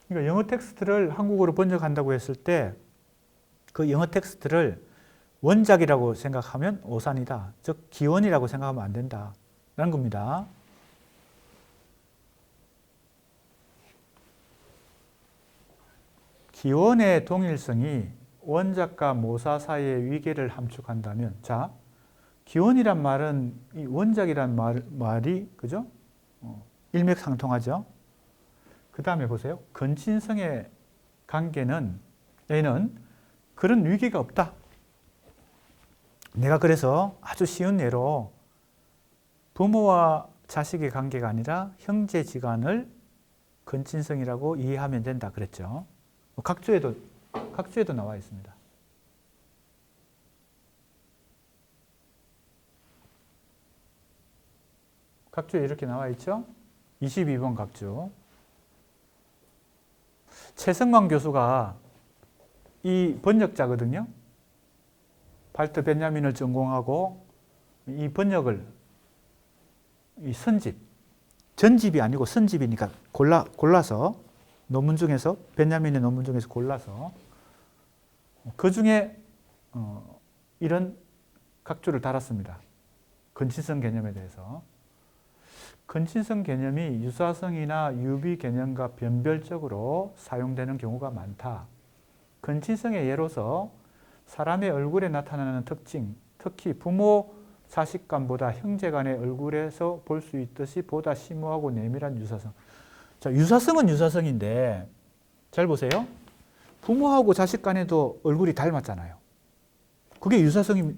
그러니까 영어 텍스트를 한국어로 번역한다고 했을 때 그 영어 텍스트를 원작이라고 생각하면 오산이다. 즉 기원이라고 생각하면 안 된다. 라는 겁니다. 기원의 동일성이 원작과 모사 사이의 위계를 함축한다면, 자, 기원이란 말은 이 원작이란 말이 그죠? 일맥상통하죠. 그 다음에 보세요. 근친성의 관계는 얘는 그런 위계가 없다. 내가 그래서 아주 쉬운 예로 부모와 자식의 관계가 아니라 형제지간을 근친성이라고 이해하면 된다 그랬죠. 각주에도 나와 있습니다. 각주에 이렇게 나와 있죠. 22번 각주. 최성만 교수가 이 번역자거든요. 발터 베냐민을 전공하고 이 번역을 이 선집, 전집이 아니고 선집이니까 골라서 논문 중에서 베냐민의 논문 중에서 골라서 그 중에 이런 각주를 달았습니다. 근친성 개념에 대해서. 근친성 개념이 유사성이나 유비 개념과 변별적으로 사용되는 경우가 많다. 근친성의 예로서 사람의 얼굴에 나타나는 특징, 특히 부모, 자식 간보다 형제 간의 얼굴에서 볼 수 있듯이 보다 심오하고 내밀한 유사성. 자, 유사성은 유사성인데 잘 보세요. 부모하고 자식 간에도 얼굴이 닮았잖아요. 그게 유사성이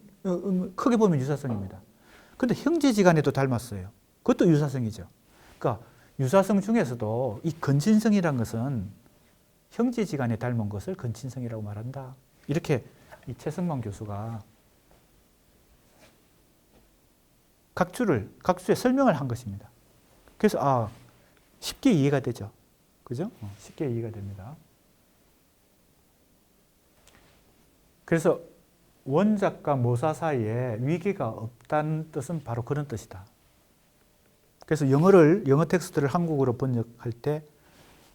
크게 보면 유사성입니다. 근데 형제지간에도 닮았어요. 그것도 유사성이죠. 그러니까 유사성 중에서도 이 근친성이라는 것은 형제지간에 닮은 것을 근친성이라고 말한다. 이렇게 이 최성만 교수가 각주에 설명을 한 것입니다. 그래서 쉽게 이해가 되죠. 그죠? 쉽게 이해가 됩니다. 그래서 원작과 모사 사이에 위계가 없다는 뜻은 바로 그런 뜻이다. 그래서 영어 텍스트를 한국어로 번역할 때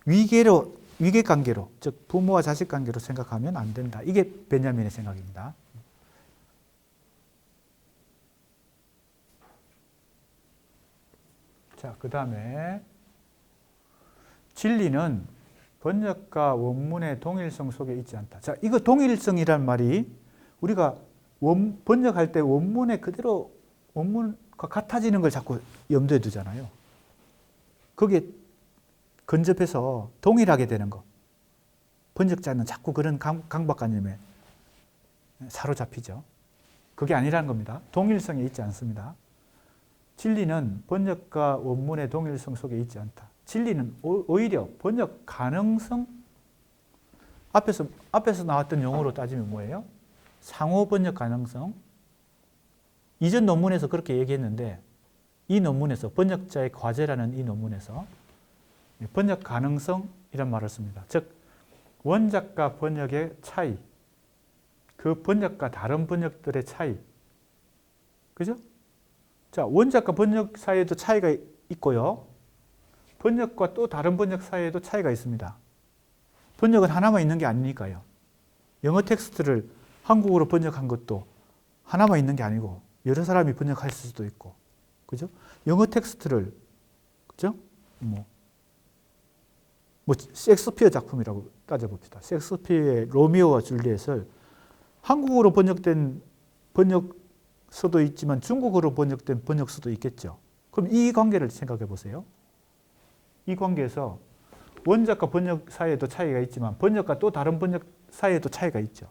위계 관계로, 즉 부모와 자식 관계로 생각하면 안 된다. 이게 베냐민의 생각입니다. 자, 그 다음에 진리는 번역과 원문의 동일성 속에 있지 않다. 자, 이거 동일성이란 말이 우리가 번역할 때 원문에 그대로 원문과 같아지는 걸 자꾸 염두에 두잖아요. 거기에 근접해서 동일하게 되는 것. 번역자는 자꾸 그런 강박관념에 사로잡히죠. 그게 아니라는 겁니다. 동일성에 있지 않습니다. 진리는 번역과 원문의 동일성 속에 있지 않다. 진리는 오히려 번역 가능성, 앞에서 나왔던 용어로 따지면 뭐예요? 상호 번역 가능성. 이전 논문에서 그렇게 얘기했는데 이 논문에서 번역자의 과제라는 이 논문에서 번역 가능성이란 말을 씁니다. 즉 원작과 번역의 차이, 그 번역과 다른 번역들의 차이, 그죠? 자, 원작과 번역 사이에도 차이가 있고요. 번역과 또 다른 번역 사이에도 차이가 있습니다. 번역은 하나만 있는 게 아니니까요. 영어 텍스트를 한국어로 번역한 것도 하나만 있는 게 아니고 여러 사람이 번역할 수도 있고, 그죠? 영어 텍스트를, 그죠? 셰익스피어 작품이라고 따져봅시다. 셰익스피어의 로미오와 줄리엣을 한국어로 번역된 번역서도 있지만 중국어로 번역된 번역서도 있겠죠. 그럼 이 관계를 생각해 보세요. 이 관계에서 원작과 번역 사이에도 차이가 있지만 번역과 또 다른 번역 사이에도 차이가 있죠.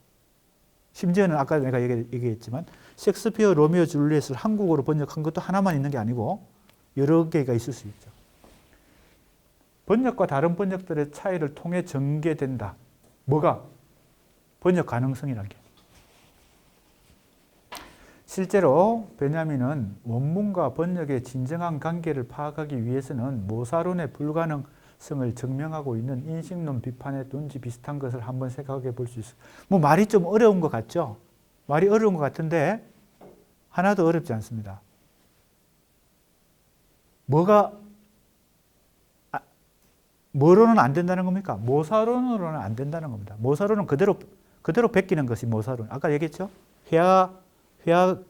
심지어는 아까 내가 얘기했지만 셰익스피어 로미오 줄리엣을 한국어로 번역한 것도 하나만 있는 게 아니고 여러 개가 있을 수 있죠. 번역과 다른 번역들의 차이를 통해 전개된다. 뭐가? 번역 가능성이라는 게. 실제로 베냐민은 원문과 번역의 진정한 관계를 파악하기 위해서는 모사론의 불가능성을 증명하고 있는 인식론 비판의 논지 비슷한 것을 한번 생각해 볼 수 있어요. 뭐 말이 좀 어려운 것 같죠? 말이 어려운 것 같은데 하나도 어렵지 않습니다. 뭐로는 안 된다는 겁니까? 모사론으로는 안 된다는 겁니다. 모사론은 그대로 베끼는 것이 모사론. 아까 얘기했죠? 회화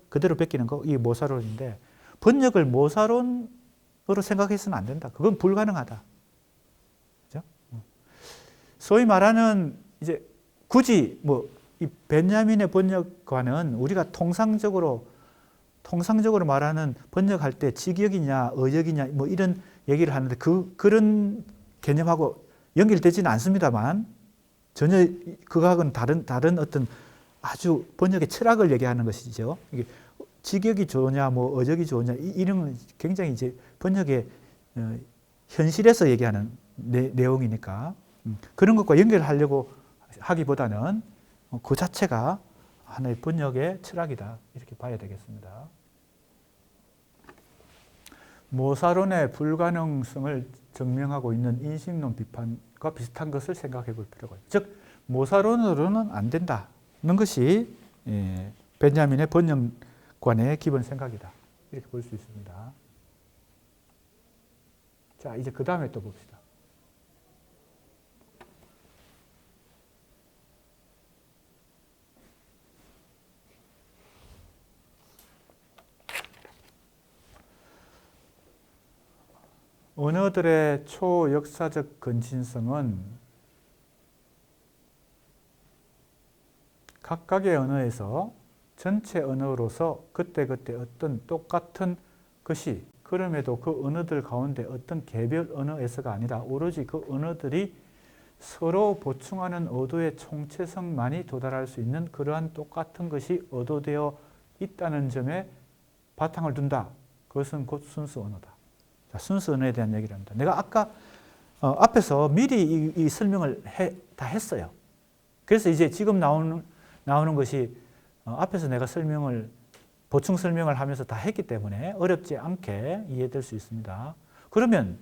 그대로 베끼는 거, 이게 모사론인데, 번역을 모사론으로 생각해서는 안 된다. 그건 불가능하다. 그죠? 소위 말하는, 이제, 굳이, 이 베냐민의 번역과는 우리가 통상적으로 말하는 번역할 때 직역이냐, 어역이냐, 이런 얘기를 하는데, 그런 개념하고 연결되지는 않습니다만, 전혀 그거하고는 다른 어떤 아주 번역의 철학을 얘기하는 것이죠. 이게 직역이 좋으냐, 어역이 좋으냐, 이런 건 굉장히 이제 번역의 현실에서 얘기하는 내용이니까 그런 것과 연결하려고 하기보다는 그 자체가 하나의 번역의 철학이다. 이렇게 봐야 되겠습니다. 모사론의 불가능성을 증명하고 있는 인식론 비판과 비슷한 것을 생각해 볼 필요가 있죠. 즉, 모사론으로는 안 된다. 는 것이 베냐민의 번역관의 기본 생각이다. 이렇게 볼 수 있습니다. 자, 이제 그 다음에 또 봅시다. 언어들의 초역사적 근친성은 각각의 언어에서 전체 언어로서 그때그때 어떤 똑같은 것이, 그럼에도 그 언어들 가운데 어떤 개별 언어에서가 아니라 오로지 그 언어들이 서로 보충하는 의도의 총체성만이 도달할 수 있는 그러한 똑같은 것이 의도되어 있다는 점에 바탕을 둔다. 그것은 곧 순수 언어다. 자, 순수 언어에 대한 얘기를 합니다. 내가 아까 앞에서 미리 이 설명을 다 했어요. 그래서 이제 지금 나오는 것이 앞에서 내가 보충 설명을 하면서 다 했기 때문에 어렵지 않게 이해될 수 있습니다. 그러면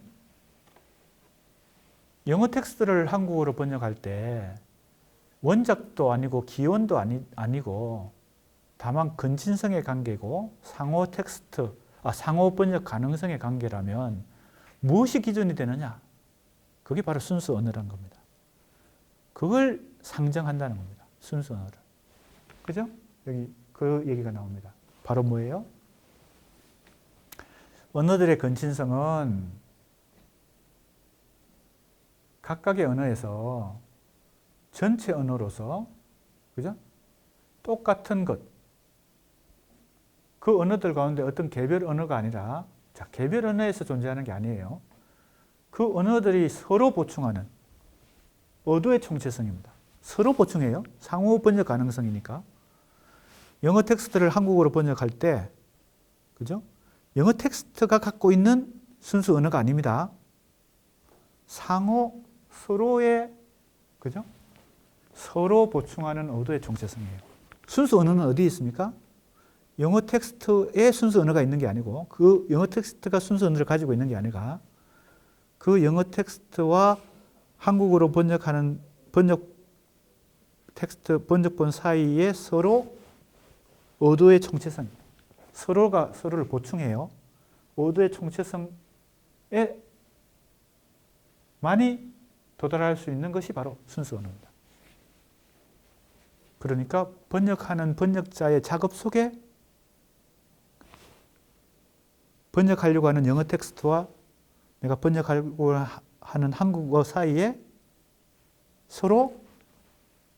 영어 텍스트를 한국어로 번역할 때 원작도 아니고 기원도 아니고 다만 근친성의 관계고 상호 번역 가능성의 관계라면 무엇이 기준이 되느냐? 그게 바로 순수 언어라는 겁니다. 그걸 상정한다는 겁니다. 순수 언어를. 그죠? 여기 그 얘기가 나옵니다. 바로 뭐예요? 언어들의 근친성은 각각의 언어에서 전체 언어로서, 그죠? 똑같은 것. 그 언어들 가운데 어떤 개별 언어가 아니라, 자, 개별 언어에서 존재하는 게 아니에요. 그 언어들이 서로 보충하는 의도의 총체성입니다. 서로 보충해요. 상호 번역 가능성이니까. 영어 텍스트를 한국어로 번역할 때, 그죠? 영어 텍스트가 갖고 있는 순수 언어가 아닙니다. 서로의, 그죠? 서로 보충하는 의도의 총체성이에요. 순수 언어는 어디에 있습니까? 영어 텍스트에 순수 언어가 있는 게 아니고, 그 영어 텍스트가 순수 언어를 가지고 있는 게 아니라, 그 영어 텍스트와 한국어로 번역하는 번역본 사이에 서로 의도의 총체성, 서로가 서로를 보충해요. 의도의 총체성에 많이 도달할 수 있는 것이 바로 순수 언어입니다. 그러니까 번역하는 번역자의 작업 속에 번역하려고 하는 영어 텍스트와 내가 번역하려고 하는 한국어 사이에 서로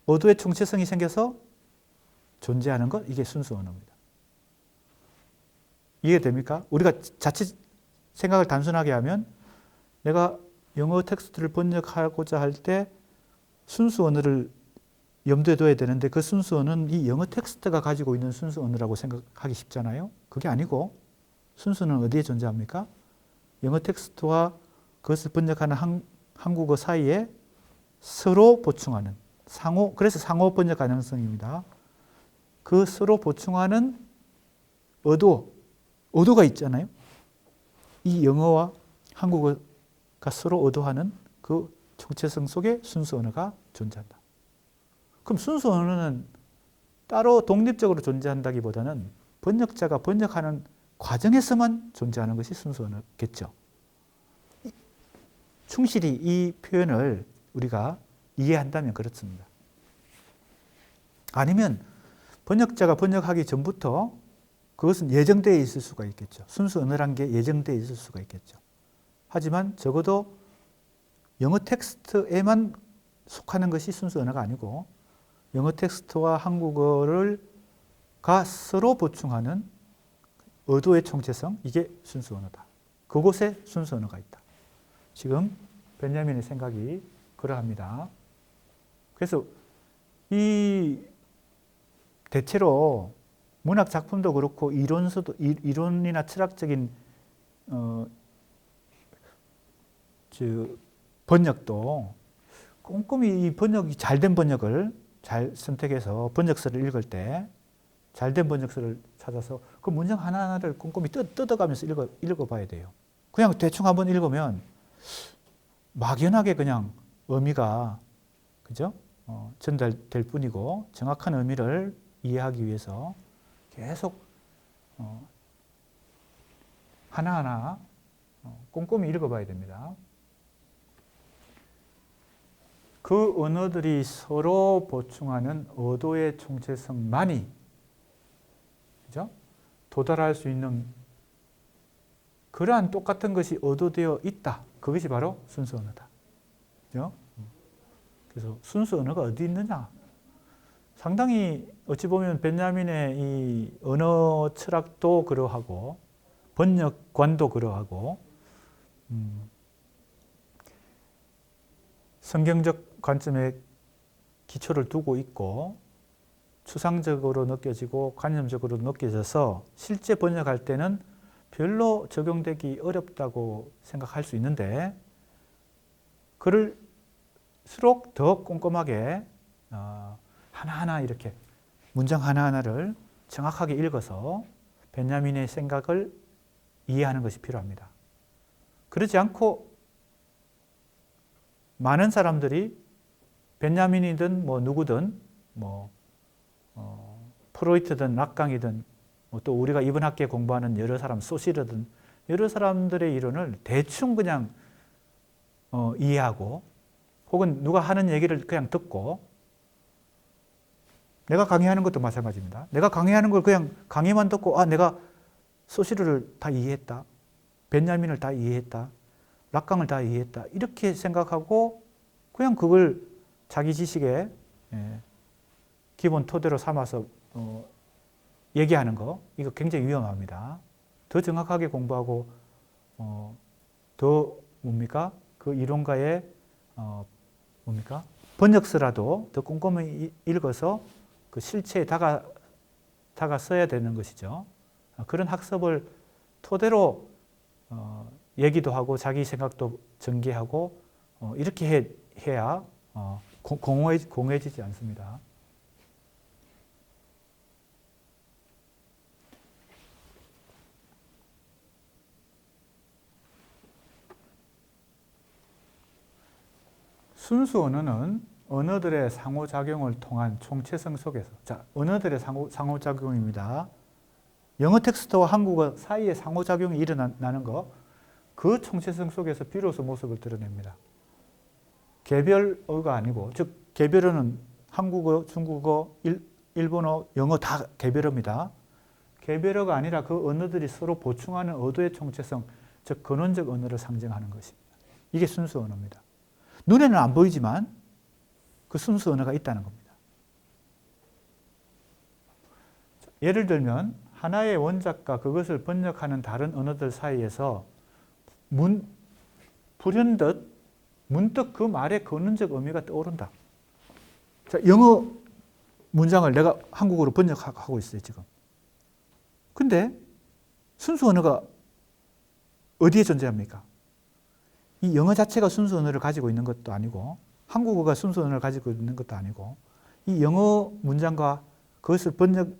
의도의 총체성이 생겨서 존재하는 것, 이게 순수 언어입니다. 이해됩니까? 우리가 자칫 생각을 단순하게 하면 내가 영어 텍스트를 번역하고자 할 때 순수 언어를 염두에 둬야 되는데 그 순수 언어는 이 영어 텍스트가 가지고 있는 순수 언어라고 생각하기 쉽잖아요. 그게 아니고 순수는 어디에 존재합니까? 영어 텍스트와 그것을 번역하는 한국어 사이에 서로 보충하는 그래서 상호 번역 가능성입니다. 그 서로 보충하는 의도가 있잖아요. 이 영어와 한국어가 서로 의도하는 그 정체성 속에 순수 언어가 존재한다. 그럼 순수 언어는 따로 독립적으로 존재한다기보다는 번역자가 번역하는 과정에서만 존재하는 것이 순수 언어겠죠. 충실히 이 표현을 우리가 이해한다면 그렇습니다. 아니면 번역자가 번역하기 전부터 그것은 예정되어 있을 수가 있겠죠. 순수 언어란 게 예정되어 있을 수가 있겠죠. 하지만 적어도 영어 텍스트에만 속하는 것이 순수 언어가 아니고 영어 텍스트와 한국어가 서로 보충하는 의도의 총체성, 이게 순수 언어다. 그곳에 순수 언어가 있다. 지금 벤자민의 생각이 그러합니다. 그래서 이 대체로 문학 작품도 그렇고 이론이나 철학적인 번역도 꼼꼼히 이 번역이 잘된 번역을 잘 선택해서 번역서를 읽을 때 잘된 번역서를 찾아서 그 문장 하나하나를 꼼꼼히 뜯어가면서 읽어봐야 돼요. 그냥 대충 한번 읽으면 막연하게 그냥 의미가 그죠? 전달될 뿐이고 정확한 의미를 이해하기 위해서 계속 하나하나 꼼꼼히 읽어봐야 됩니다. 그 언어들이 서로 보충하는 의도의 총체성만이 그죠? 도달할 수 있는 그러한 똑같은 것이 의도되어 있다. 그것이 바로 순수 언어다. 그죠? 그래서 순수 언어가 어디 있느냐? 상당히 어찌 보면 벤자민의 이 언어 철학도 그러하고 번역관도 그러하고 성경적 관점에 기초를 두고 있고 추상적으로 느껴지고 관념적으로 느껴져서 실제 번역할 때는 별로 적용되기 어렵다고 생각할 수 있는데 그럴수록 더 꼼꼼하게 하나하나 이렇게 문장 하나하나를 정확하게 읽어서 벤자민의 생각을 이해하는 것이 필요합니다. 그렇지 않고 많은 사람들이 벤자민이든 뭐 누구든 프로이트든 락강이든 또 우리가 이번 학기에 공부하는 여러 사람 소시르든 여러 사람들의 이론을 대충 그냥 이해하고 혹은 누가 하는 얘기를 그냥 듣고 내가 강의하는 것도 마찬가지입니다. 내가 강의하는 걸 그냥 강의만 듣고 내가 소시르를 다 이해했다. 벤자민을 다 이해했다. 락강을 다 이해했다. 이렇게 생각하고 그냥 그걸 자기 지식의 기본 토대로 삼아서 얘기하는 거 이거 굉장히 위험합니다. 더 정확하게 공부하고 더 뭡니까? 그 이론가의 뭡니까? 번역서라도 더 꼼꼼히 읽어서 그 실체에 다가서야 되는 것이죠. 그런 학습을 토대로 얘기도 하고 자기 생각도 전개하고 이렇게 해야 공허해지지 않습니다. 순수 언어는 언어들의 상호작용을 통한 총체성 속에서 언어들의 상호작용입니다. 영어 텍스트와 한국어 사이에 상호작용이 일어나는 거 그 총체성 속에서 비로소 모습을 드러냅니다. 개별어가 아니고 즉 개별어는 한국어, 중국어, 일본어, 영어 다 개별어입니다. 개별어가 아니라 그 언어들이 서로 보충하는 의도의 총체성 즉 근원적 언어를 상징하는 것입니다. 이게 순수 언어입니다. 눈에는 안 보이지만 그 순수 언어가 있다는 겁니다. 예를 들면 하나의 원작과 그것을 번역하는 다른 언어들 사이에서 불현듯 문득 그 말의 근원적 의미가 떠오른다. 자, 영어 문장을 내가 한국어로 번역하고 있어요, 지금. 근데 순수 언어가 어디에 존재합니까? 이 영어 자체가 순수 언어를 가지고 있는 것도 아니고, 한국어가 순수 언어를 가지고 있는 것도 아니고, 이 영어 문장과 그것을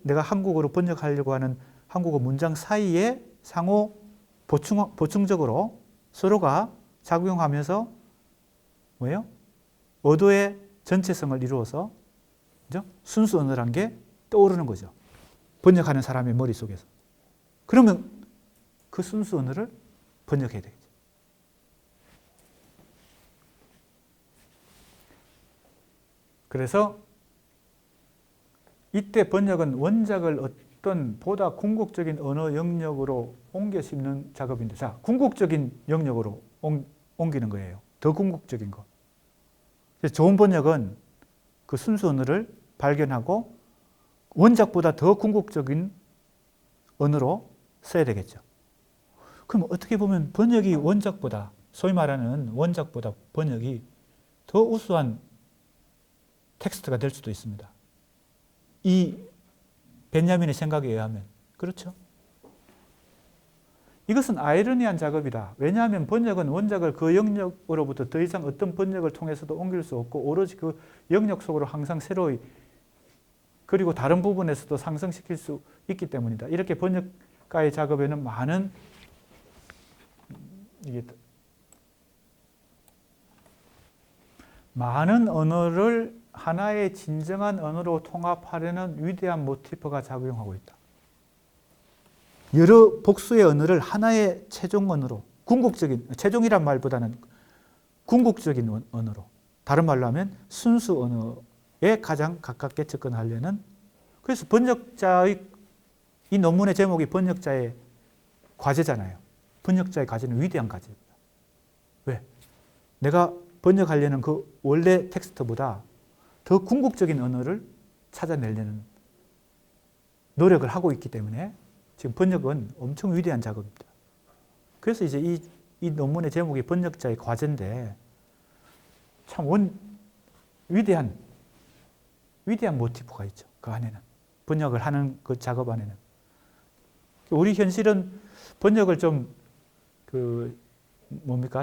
내가 한국어로 번역하려고 하는 한국어 문장 사이에 상호 보충적으로 서로가 작용하면서 뭐예요? 어도의 전체성을 이루어서, 그죠? 순수 언어란 게 떠오르는 거죠. 번역하는 사람의 머릿속에서. 그러면 그 순수 언어를 번역해야 되겠죠. 그래서 이때 번역은 원작을 어떤 보다 궁극적인 언어 영역으로 옮겨 심는 작업인데, 자, 궁극적인 영역으로 옮기는 거예요. 더 궁극적인 거. 좋은 번역은 그 순수 언어를 발견하고 원작보다 더 궁극적인 언어로 써야 되겠죠. 그럼 어떻게 보면 번역이 원작보다, 소위 말하는 원작보다 번역이 더 우수한 텍스트가 될 수도 있습니다. 이 벤야민의 생각에 의하면. 그렇죠? 이것은 아이러니한 작업이다. 왜냐하면 번역은 원작을 그 영역으로부터 더 이상 어떤 번역을 통해서도 옮길 수 없고 오로지 그 영역 속으로 항상 새로이, 그리고 다른 부분에서도 상승시킬 수 있기 때문이다. 이렇게 번역가의 작업에는 많은 언어를 하나의 진정한 언어로 통합하려는 위대한 모티프가 작용하고 있다. 여러 복수의 언어를 하나의 최종 언어로, 궁극적인, 최종이란 말보다는 궁극적인 언어로, 다른 말로 하면 순수 언어에 가장 가깝게 접근하려는, 그래서 번역자의, 이 논문의 제목이 번역자의 과제잖아요. 번역자의 과제는 위대한 과제입니다. 왜? 내가 번역하려는 그 원래 텍스트보다 더 궁극적인 언어를 찾아내려는 노력을 하고 있기 때문에 지금 번역은 엄청 위대한 작업입니다. 그래서 이제 이 논문의 제목이 번역자의 과제인데 참 위대한 모티프가 있죠. 그 안에는. 번역을 하는 그 작업 안에는. 우리 현실은 번역을 좀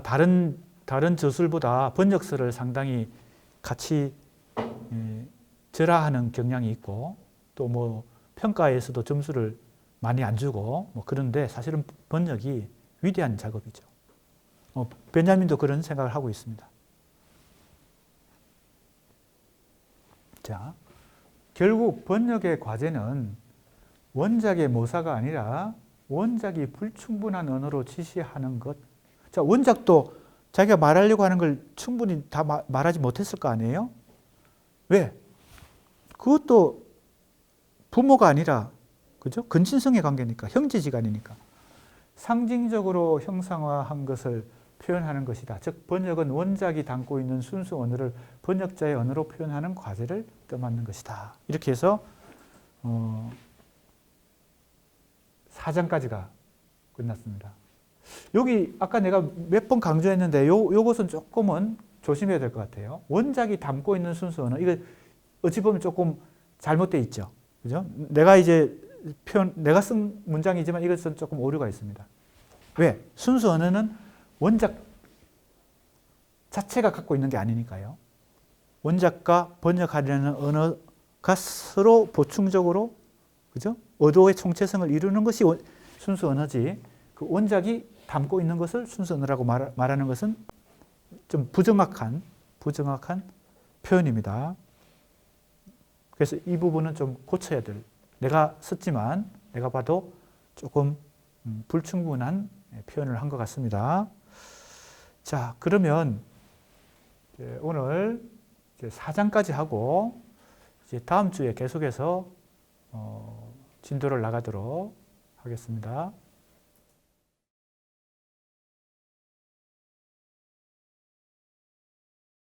다른 저술보다 번역서를 상당히 같이 절하하는 경향이 있고, 또 뭐 평가에서도 점수를 많이 안 주고 뭐 그런데 사실은 번역이 위대한 작업이죠. 벤자민도 그런 생각을 하고 있습니다. 자, 결국 번역의 과제는 원작의 모사가 아니라 원작이 불충분한 언어로 지시하는 것. 자, 원작도 자기가 말하려고 하는 걸 충분히 다 말하지 못했을 거 아니에요? 왜? 그것도 부모가 아니라, 그죠? 근친성의 관계니까, 형제지간이니까. 상징적으로 형상화한 것을 표현하는 것이다. 즉, 번역은 원작이 담고 있는 순수 언어를 번역자의 언어로 표현하는 과제를 떠맡는 것이다. 이렇게 해서 4장까지가 끝났습니다. 여기 아까 내가 몇 번 강조했는데 요것은 조금은 조심해야 될 것 같아요. 원작이 담고 있는 순수 언어, 이거 어찌 보면 조금 잘못되어 있죠. 그죠? 내가 쓴 문장이지만 이것은 조금 오류가 있습니다. 왜? 순수 언어는 원작 자체가 갖고 있는 게 아니니까요. 원작과 번역하려는 언어가 서로 보충적으로, 그죠? 어도의 총체성을 이루는 것이 순수 언어지, 그 원작이 담고 있는 것을 순수 언어라고 말하는 것은 좀 부정확한 표현입니다. 그래서 이 부분은 좀 고쳐야 될, 내가 썼지만 내가 봐도 조금 불충분한 표현을 한 것 같습니다. 자, 그러면 오늘 4장까지 하고 이제 다음 주에 계속해서 진도를 나가도록 하겠습니다.